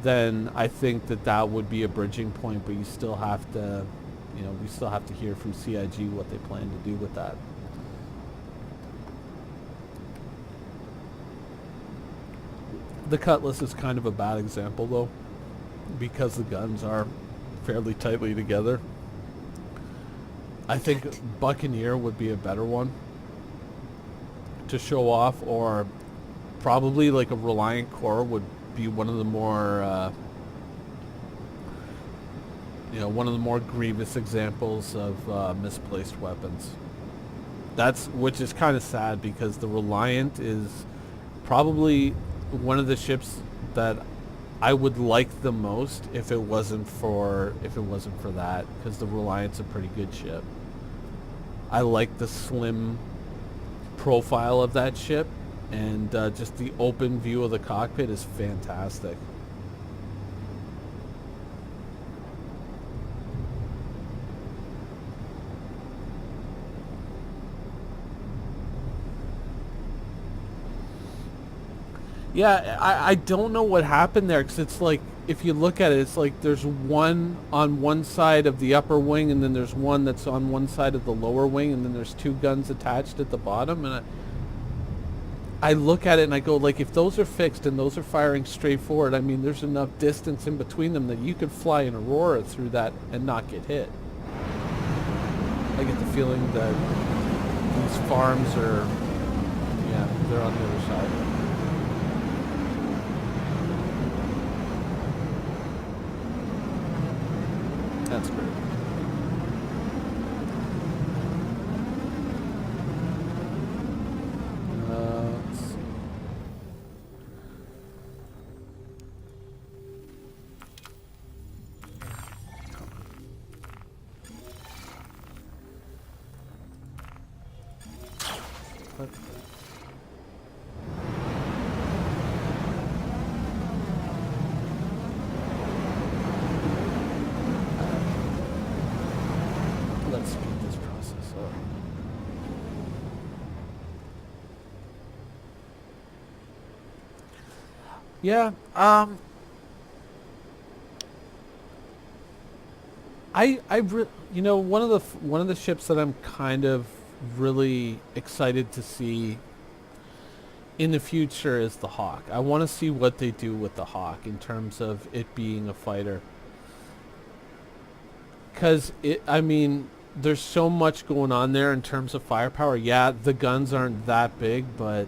then I think that would be a bridging point, but you still have to, you know, we still have to hear from CIG what they plan to do with that. The Cutlass is kind of a bad example, though, because the guns are fairly tightly together. I think Buccaneer would be a better one to show off, or probably like a Reliant Core would be one of the more, you know, one of the more grievous examples of misplaced weapons. Which is kind of sad, because the Reliant is probably one of the ships that I would like the most if it wasn't for that, because the Reliant's a pretty good ship. I like the slim profile of that ship, and just the open view of the cockpit is fantastic. Yeah, I don't know what happened there, because it's like, if you look at it, it's like there's one on one side of the upper wing, and then there's one that's on one side of the lower wing, and then there's two guns attached at the bottom. And I look at it and I go, like, if those are fixed and those are firing straight forward, I mean, there's enough distance in between them that you could fly an Aurora through that and not get hit. I get the feeling that these farms are, yeah, they're on the other side. That's great. Let's see. Let's see. Let's speed this process up. Yeah, You know, one of the ships that I'm kind of really excited to see in the future is the Hawk. I want to see what they do with the Hawk in terms of it being a fighter. Because I mean, there's so much going on there in terms of firepower. Yeah, the guns aren't that big, but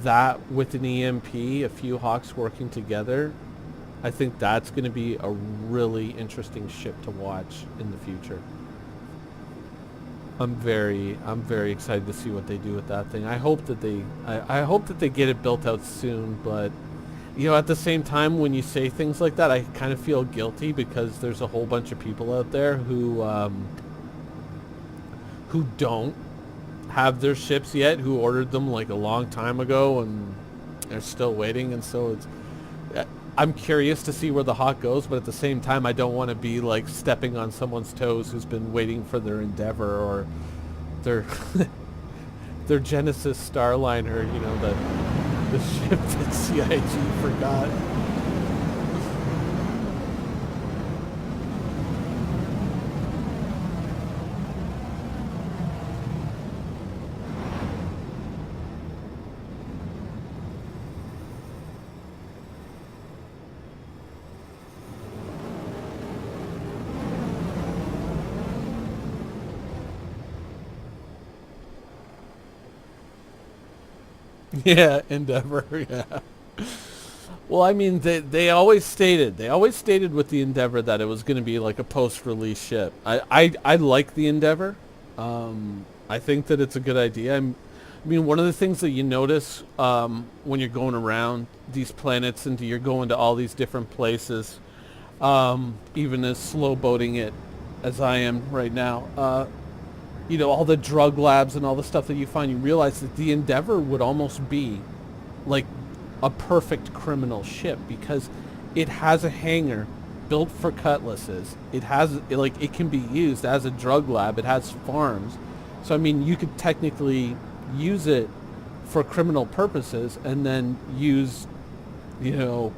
that with an EMP, a few Hawks working together, I think that's going to be a really interesting ship to watch in the future. I'm very excited to see what they do with that thing. I hope that they get it built out soon, but you know, at the same time, when you say things like that, I kind of feel guilty because there's a whole bunch of people out there who don't have their ships yet, who ordered them like a long time ago, and they're still waiting. And so I'm curious to see where the Hawk goes, but at the same time, I don't want to be like stepping on someone's toes who's been waiting for their Endeavor or their their Genesis Starliner. You know, the ship that CIG forgot. Yeah, Endeavor. Yeah. Well, I mean, they always stated with the Endeavor that it was going to be like a post-release ship. I like the Endeavor. I think that it's a good idea. I mean, one of the things that you notice when you're going around these planets and you're going to all these different places, even as slow boating it as I am right now, you know, all the drug labs and all the stuff that you find, you realize that the Endeavor would almost be like a perfect criminal ship because it has a hangar built for cutlasses. It has, like, it can be used as a drug lab. It has farms. So, I mean, you could technically use it for criminal purposes and then use, you know,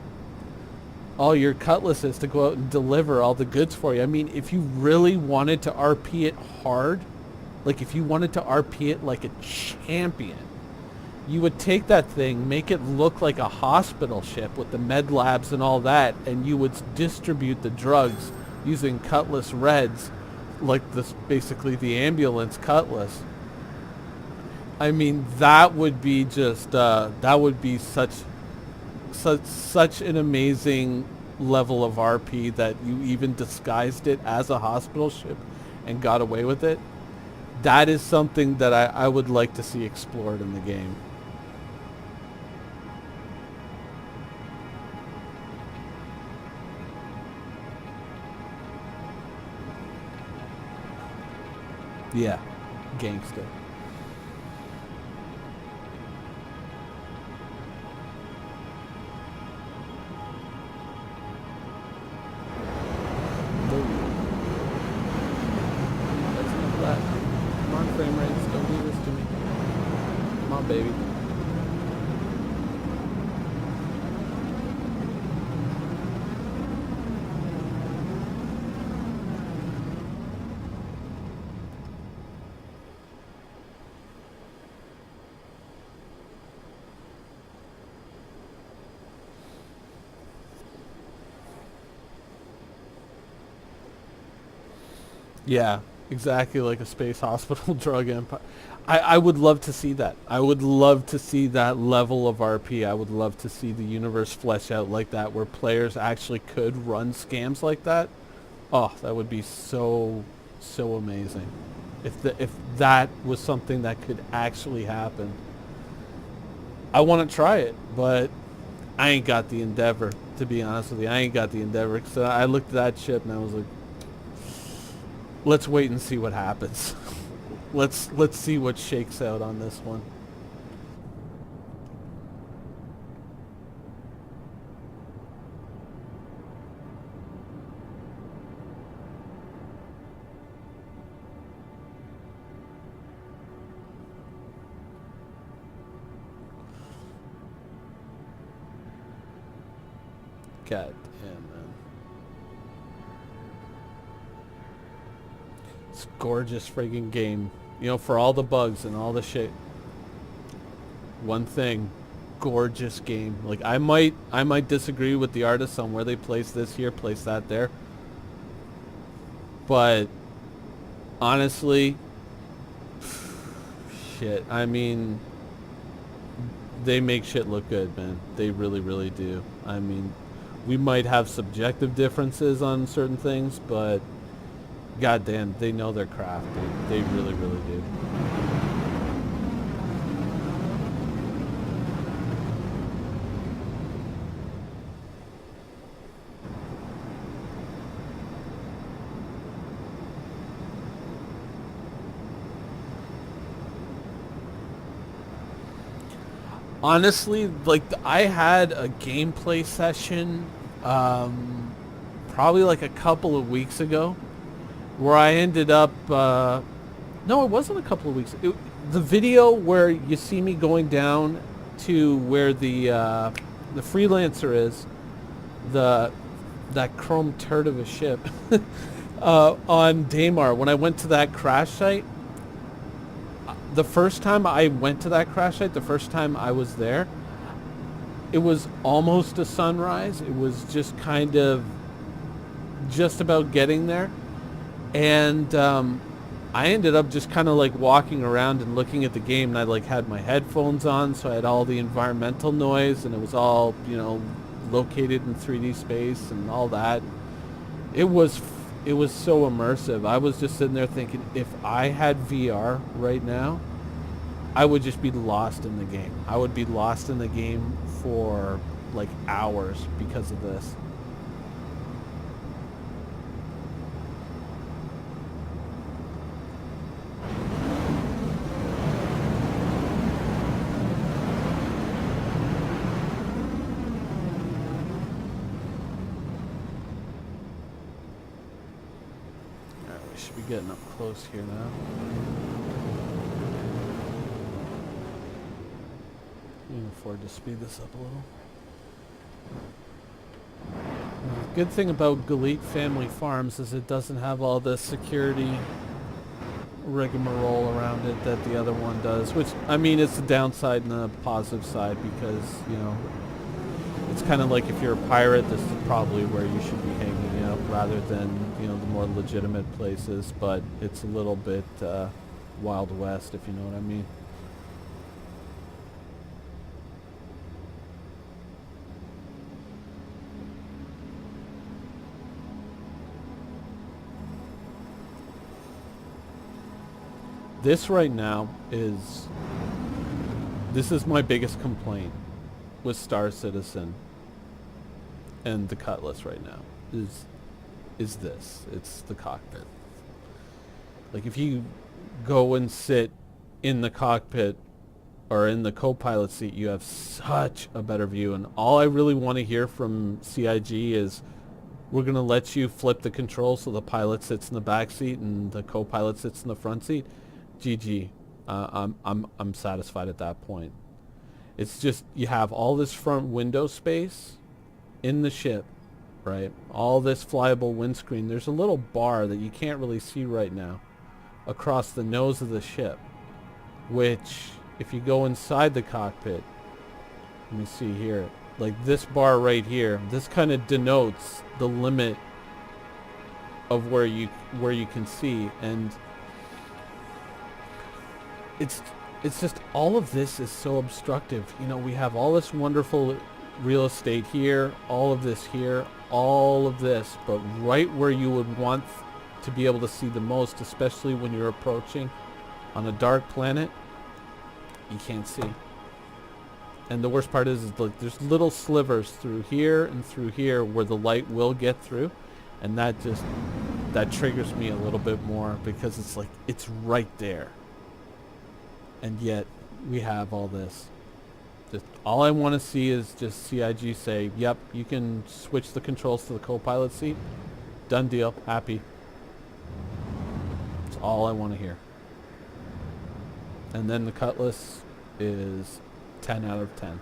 all your cutlasses to go out and deliver all the goods for you. I mean, if you really wanted to RP it hard, like if you wanted to RP it like a champion, you would take that thing, make it look like a hospital ship with the med labs and all that, and you would distribute the drugs using cutlass reds, like this, basically the ambulance cutlass. I mean, that would be just, that would be such an amazing level of RP that you even disguised it as a hospital ship and got away with it. That is something that I would like to see explored in the game. Yeah, gangster. That's enough of that. Come on, frame rates, don't do this to me. Come on, baby. Yeah, exactly like a space hospital drug empire. I would love to see that. I would love to see that level of RP. I would love to see the universe flesh out like that, where players actually could run scams like that. Oh, that would be so amazing. If that was something that could actually happen. I want to try it, but I ain't got the Endeavor, to be honest with you. I ain't got the Endeavor. So I looked at that ship and I was like, let's wait and see what happens. let's see what shakes out on this one. God damn, man. It's a gorgeous friggin' game. You know, for all the bugs and all the shit. One thing, gorgeous game. Like I might disagree with the artists on where they place this here, place that there. But honestly, shit. I mean, they make shit look good, man. They really, really do. I mean, we might have subjective differences on certain things, but goddamn, they know their craft. They really, really do. Honestly, like I had a gameplay session probably like a couple of weeks ago where I ended up no, it wasn't a couple of weeks. The video where you see me going down to where the freelancer is, that chrome turd of a ship on Daymar. When I went to that crash site, the first time I went to that crash site, the first time I was there, it was almost a sunrise. It was just kind of just about getting there. And I ended up just kind of like walking around and looking at the game, and I like had my headphones on, so I had all the environmental noise, and it was all, you know, located in 3D space and all that. It was so immersive. I was just sitting there thinking, if I had VR right now, I would just be lost in the game. I would be lost in the game for like hours because of this. Should be getting up close here now. You can afford to speed this up a little. The good thing about Galit Family Farms is it doesn't have all the security rigmarole around it that the other one does, which, I mean, it's the downside and the positive side because, you know, it's kind of like if you're a pirate, this is probably where you should be hanging out rather than, you know, the more legitimate places, but it's a little bit Wild West, if you know what I mean. This right now is my biggest complaint with Star Citizen and the Cutlass right now is this. It's the cockpit. Like if you go and sit in the cockpit or in the co-pilot seat, you have such a better view, and all I really want to hear from CIG is we're going to let you flip the controls so the pilot sits in the back seat and the co-pilot sits in the front seat. GG. I'm satisfied at that point. It's just you have all this front window space in the ship, right? All this flyable windscreen. There's a little bar that you can't really see right now across the nose of the ship, which if you go inside the cockpit, let me see here, like this bar right here, this kind of denotes the limit of where you can see, and it's just all of this is so obstructive. You know, we have all this wonderful real estate here, all of this here, all of this, but right where you would want to be able to see the most, especially when you're approaching on a dark planet, you can't see. And the worst part is like there's little slivers through here and through here where the light will get through, and that triggers me a little bit more because it's like it's right there. And yet we have all this. Just all I want to see is just CIG say, yep, you can switch the controls to the co-pilot seat. Done deal. Happy. That's all I want to hear. And then the Cutlass is 10 out of 10.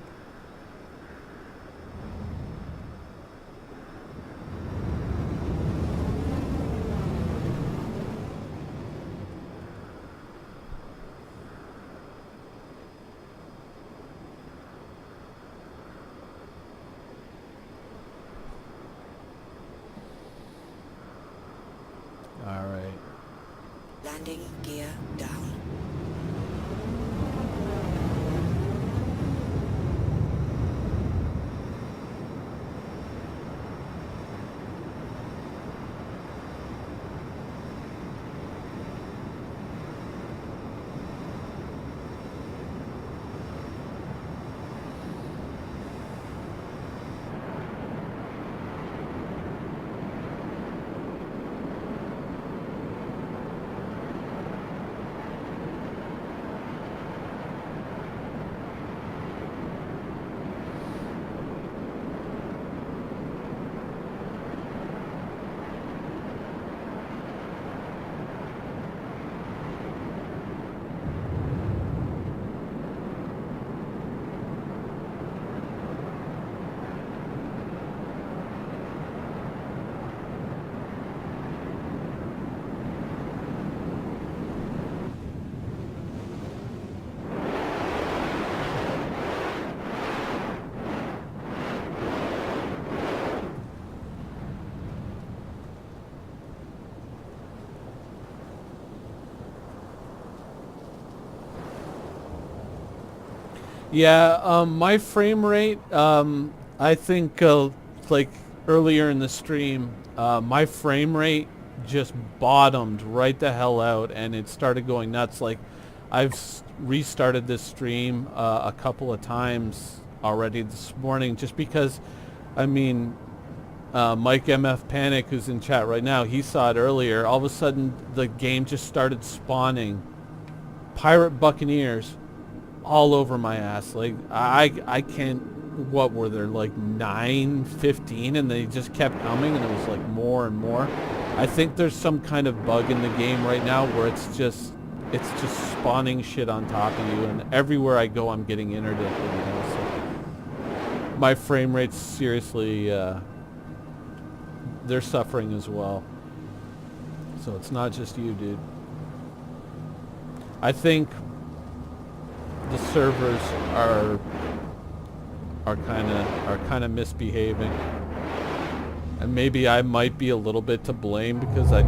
Landing gear down. Yeah, my frame rate, I think, like earlier in the stream, my frame rate just bottomed right the hell out, and it started going nuts. Like, I've restarted this stream a couple of times already this morning, just because, I mean, Mike MF Panic, who's in chat right now, he saw it earlier. All of a sudden, the game just started spawning Pirate Buccaneers all over my ass. Like, I can't, what were there, like 9, 15, and they just kept coming, and it was like more and more. I think there's some kind of bug in the game right now where it's just spawning shit on top of you, and everywhere I go I'm getting interdicted, you know, so my frame rate's seriously, they're suffering as well. So it's not just you, dude. I think the servers are kind of misbehaving, and maybe I might be a little bit to blame because I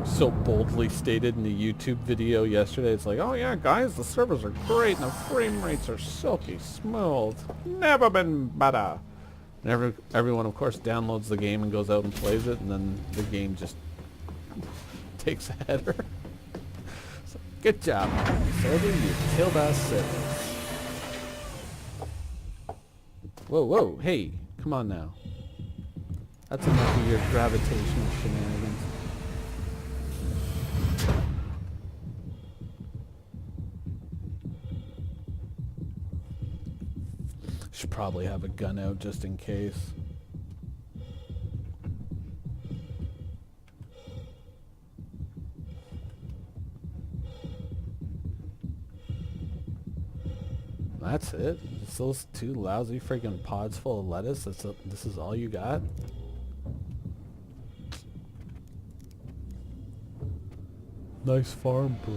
so boldly stated in the YouTube video yesterday. It's like, oh yeah, guys, the servers are great and the frame rates are silky smooth, never been better. And everyone, of course, downloads the game and goes out and plays it, and then the game just takes a header. So, good job, server. You killed us, server. Whoa, whoa, hey, come on now. That's enough of your gravitational shenanigans. Should probably have a gun out just in case. That's it? It's those two lousy freaking pods full of lettuce? This is all you got? Nice farm, bro.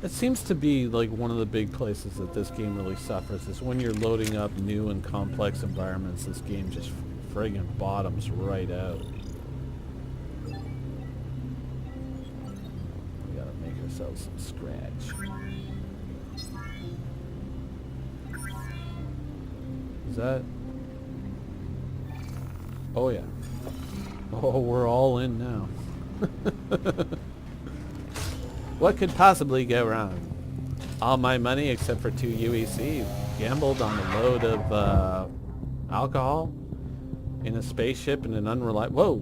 It seems to be like one of the big places that this game really suffers is when you're loading up new and complex environments. This game just friggin' bottoms right out. We gotta make ourselves some scratch. Is that? Oh yeah. Oh, we're all in now. What could possibly go wrong? All my money except for 2 UEC gambled on a load of alcohol in a spaceship in an unreliable... Whoa!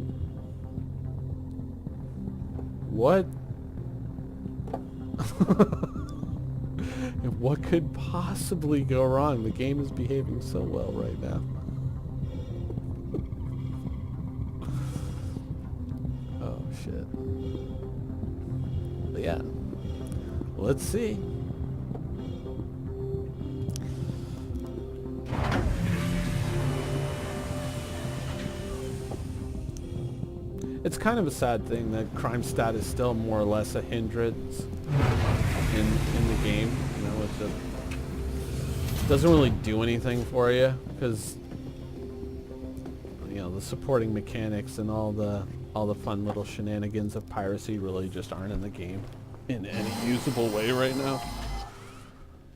What? What could possibly go wrong? The game is behaving so well right now. Oh shit. But yeah, let's see. It's kind of a sad thing that crime stat is still more or less a hindrance in the game. You know, it doesn't really do anything for you because you know, the supporting mechanics and all the fun little shenanigans of piracy really just aren't in the game in any usable way right now.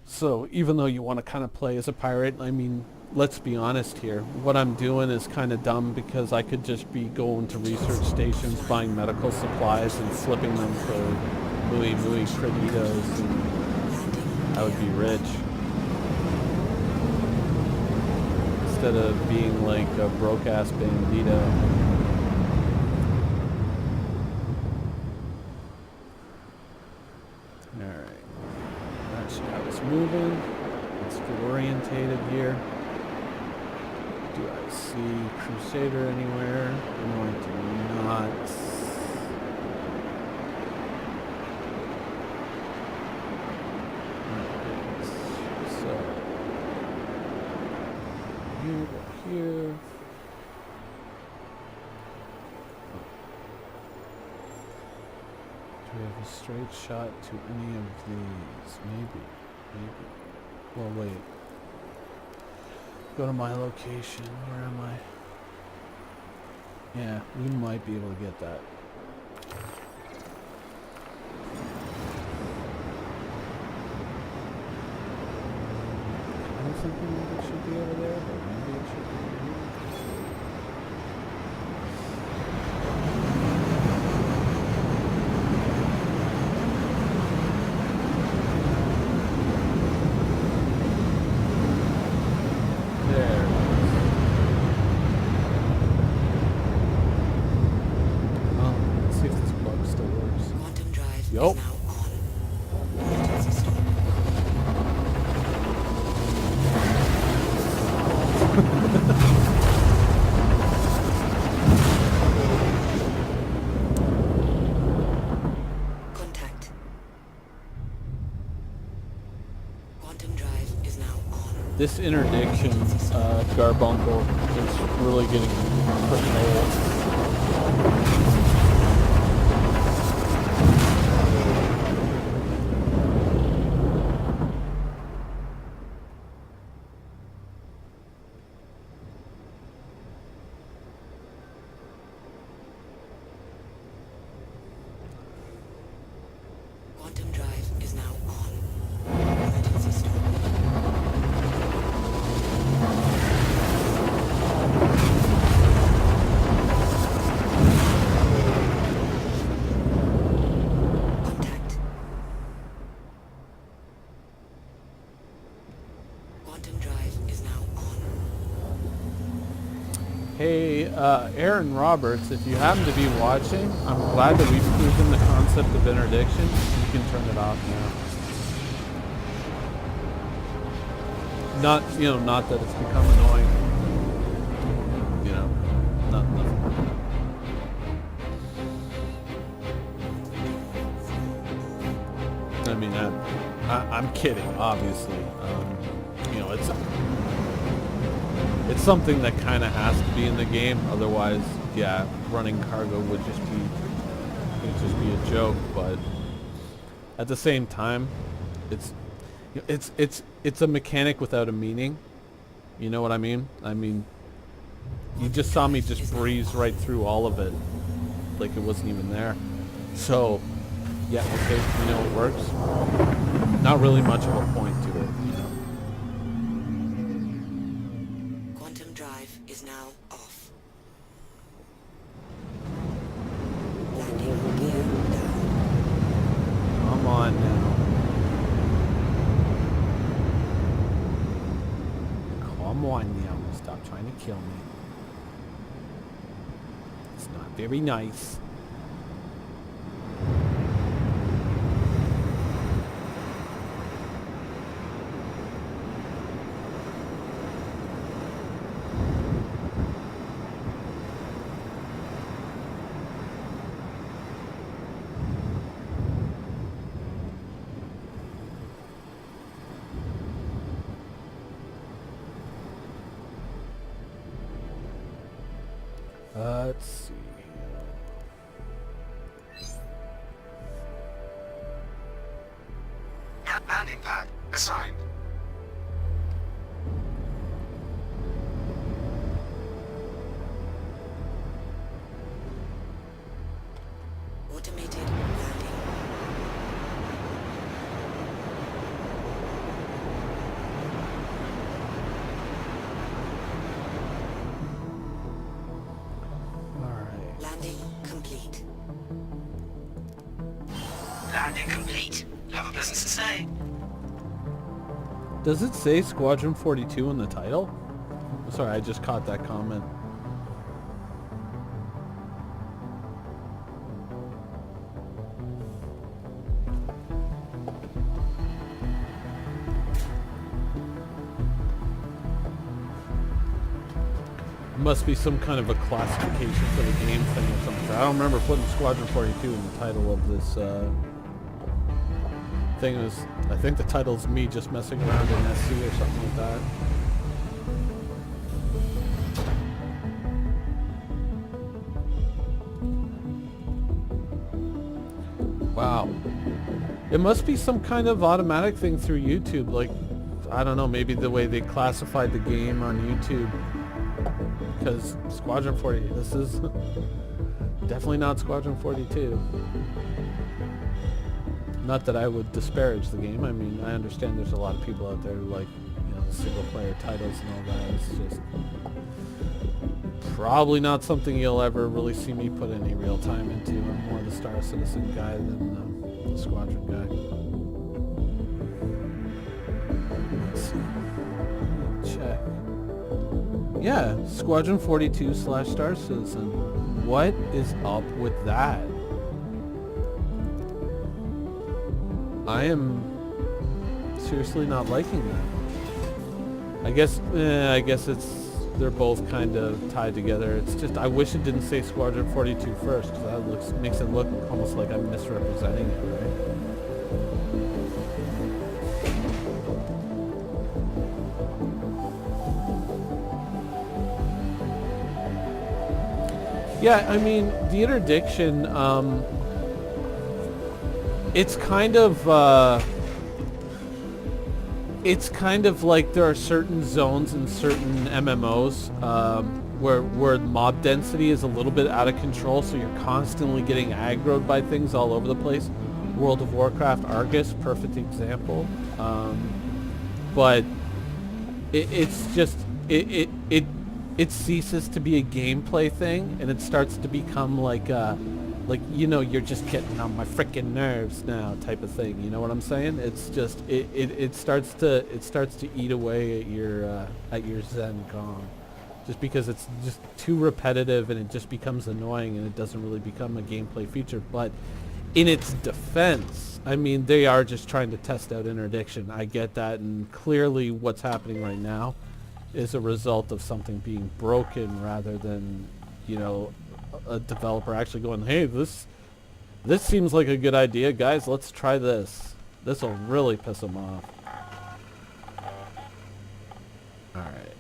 So even though you want to kind of play as a pirate, I mean, let's be honest here. What I'm doing is kind of dumb because I could just be going to research stations, buying medical supplies and flipping them for Louis Creditos, and I would be rich. Instead of being like a broke-ass bandito. Alright. Actually, I was moving. Let's get orientated here. Do I see Crusader anywhere? No, I do not. So, here. Do we have a straight shot to any of these? Maybe. Well, wait. Go to my location. Where am I? Yeah, we might be able to get that. I was thinking maybe it should be over there, but maybe it should be over here. Yup. Contact. Quantum drive is now on. This interdiction, Garbuncle, is really getting pretty old. Quantum drive is now on. Emergency stop. Contact. Quantum drive is now on. Hey, Aaron Roberts, if you happen to be watching, I'm glad that we've proven the concept of interdiction. You can turn it off now. Not that it's become annoying. You know, nothing. I mean, I'm kidding, obviously. You know, it's something that kind of has to be in the game. Otherwise, yeah, running cargo would just be a joke. But at the same time, it's a mechanic without a meaning. You know what I mean? I mean, you just saw me just breeze right through all of it, like it wasn't even there. So, yeah, okay, you know, it works. Not really much of a point to it, you know. Quantum drive is now off. Landing gear down. Come on now. Come on now. Stop trying to kill me. It's not very nice. Let's see. Landing pad assigned. complete. Landing complete. Have a business to say. Does it say Squadron 42 in the title? Sorry, I just caught that comment. Must be some kind of a classification for the game thing or something. I don't remember putting Squadron 42 in the title of this thing. I think the title's me just messing around in SC or something like that. Wow. It must be some kind of automatic thing through YouTube. Like, I don't know, maybe the way they classified the game on YouTube. Because Squadron 40, this is definitely not Squadron 42. Not that I would disparage the game. I mean, I understand there's a lot of people out there who like, you know, the single player titles and all that. It's just probably not something you'll ever really see me put any real time into. I'm more the Star Citizen guy than the Squadron guy. Let's see. Check. Yeah, Squadron 42 / Star Citizen. What is up with that? I am seriously not liking that. I guess they're both kind of tied together. It's just I wish it didn't say Squadron 42 first, because that makes it look almost like I'm misrepresenting it, right? Yeah, I mean, the interdiction, it's kind of like there are certain zones in certain MMOs where mob density is a little bit out of control, so you're constantly getting aggroed by things all over the place. World of Warcraft, Argus, perfect example. But it's just it ceases to be a gameplay thing, and it starts to become like you know, you're just getting on my frickin' nerves now type of thing. You know what I'm saying? It's just it starts to eat away at your Zen Kong, just because it's just too repetitive and it just becomes annoying and it doesn't really become a gameplay feature. But in its defense, I mean, they are just trying to test out interdiction. I get that, and clearly what's happening right now is a result of something being broken rather than, you know, a developer actually going, hey, this seems like a good idea, guys, let's try this. This will really piss them off. Alright.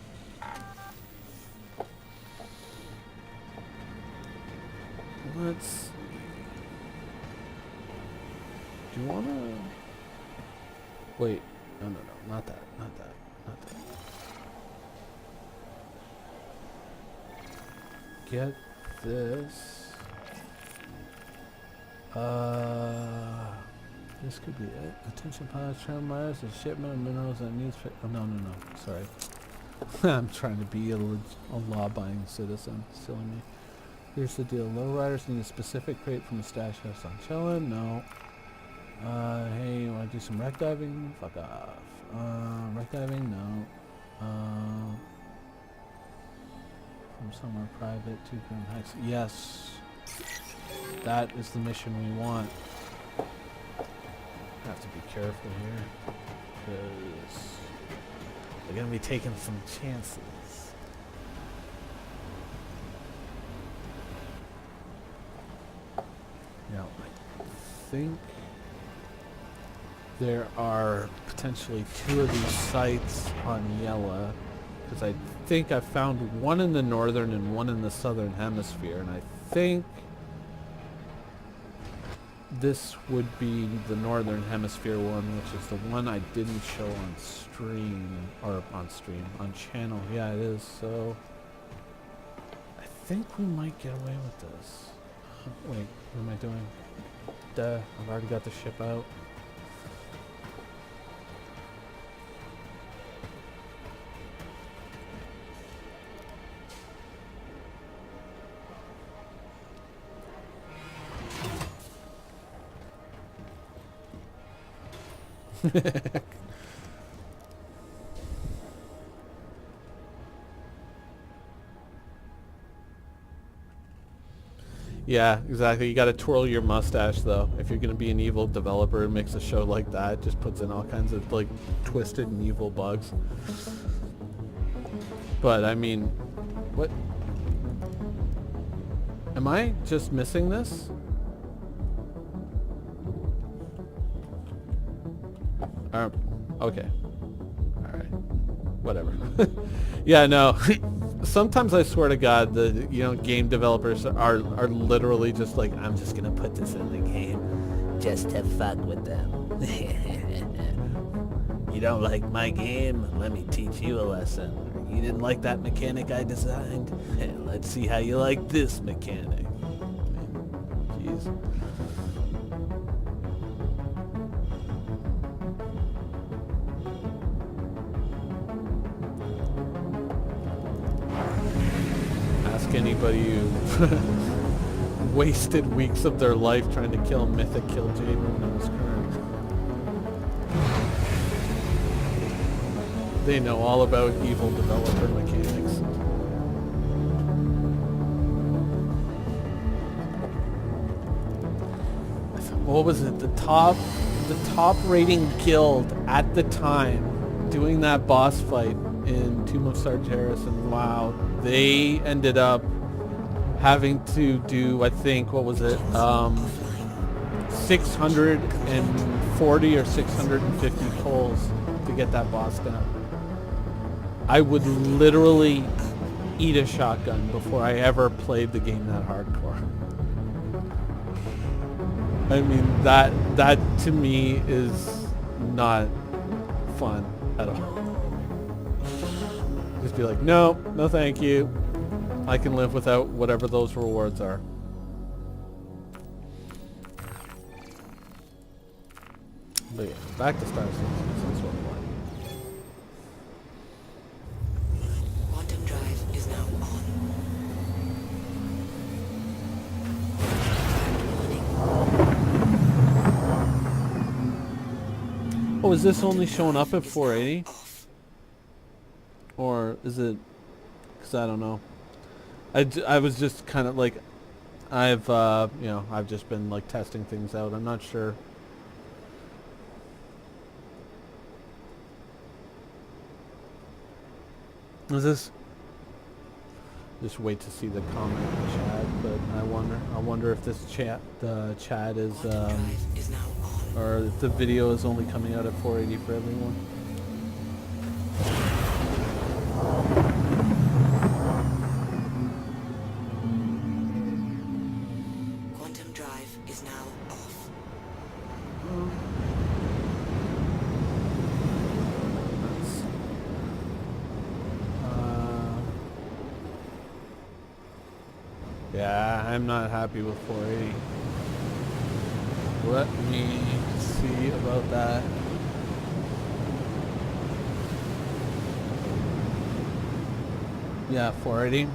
Let's see. Do you wanna... Wait. No, not that. Get this. This could be it. Attention pilots, tram wires, and shipment of minerals that needs fit. Oh, no. Sorry. I'm trying to be a law-abiding citizen. Silly me. Here's the deal. Lowriders need a specific crate from the stash house on Chillin'. No. Hey, you want to do some wreck diving? Fuck off. Wreck diving? No. From somewhere private, 2 gram hex. Yes. That is the mission we want. Have to be careful here, because they're going to be taking some chances. Now, I think there are potentially 2 of these sites on Yella, because I think I found one in the northern and one in the southern hemisphere, and I think this would be the northern hemisphere one, which is the one I didn't show on channel. Yeah, it is. So I think we might get away with this. Wait, what am I doing? Duh, I've already got the ship out. Yeah, exactly. You got to twirl your mustache though. If you're gonna be an evil developer and makes a show like that, just puts in all kinds of like twisted and evil bugs. But I mean, what? Am I just missing this? Okay. All right. Whatever. Yeah, no. Sometimes I swear to God, the game developers are literally just like, I'm just gonna put this in the game just to fuck with them. You don't like my game? Let me teach you a lesson. You didn't like that mechanic I designed? Let's see how you like this mechanic. Jeez. Ask anybody who wasted weeks of their life trying to kill Mythic Killjoy when I was current. They know all about evil developer mechanics. What was it? The top rating guild at the time doing that boss fight in Tomb of Sarge Harrison. Wow, they ended up having to do, I think, what was it? 640 or 650 pulls to get that boss down. I would literally eat a shotgun before I ever played the game that hardcore. I mean, that to me is not fun at all. Just be like, no thank you. I can live without whatever those rewards are. But yeah, back to Star Citizen. That's what I want. Quantum drive is now on. Oh, is this only showing up at 480? Or is it... Because I don't know. I was just kind of like... I've just been like testing things out. I'm not sure. Is this... Just wait to see the comment in the chat, but I wonder if this chat is or if the video is only coming out at 480 for everyone. Quantum drive is now off. Yeah, I'm not happy with 480. Let me see about that. Yeah, 480. Yeah.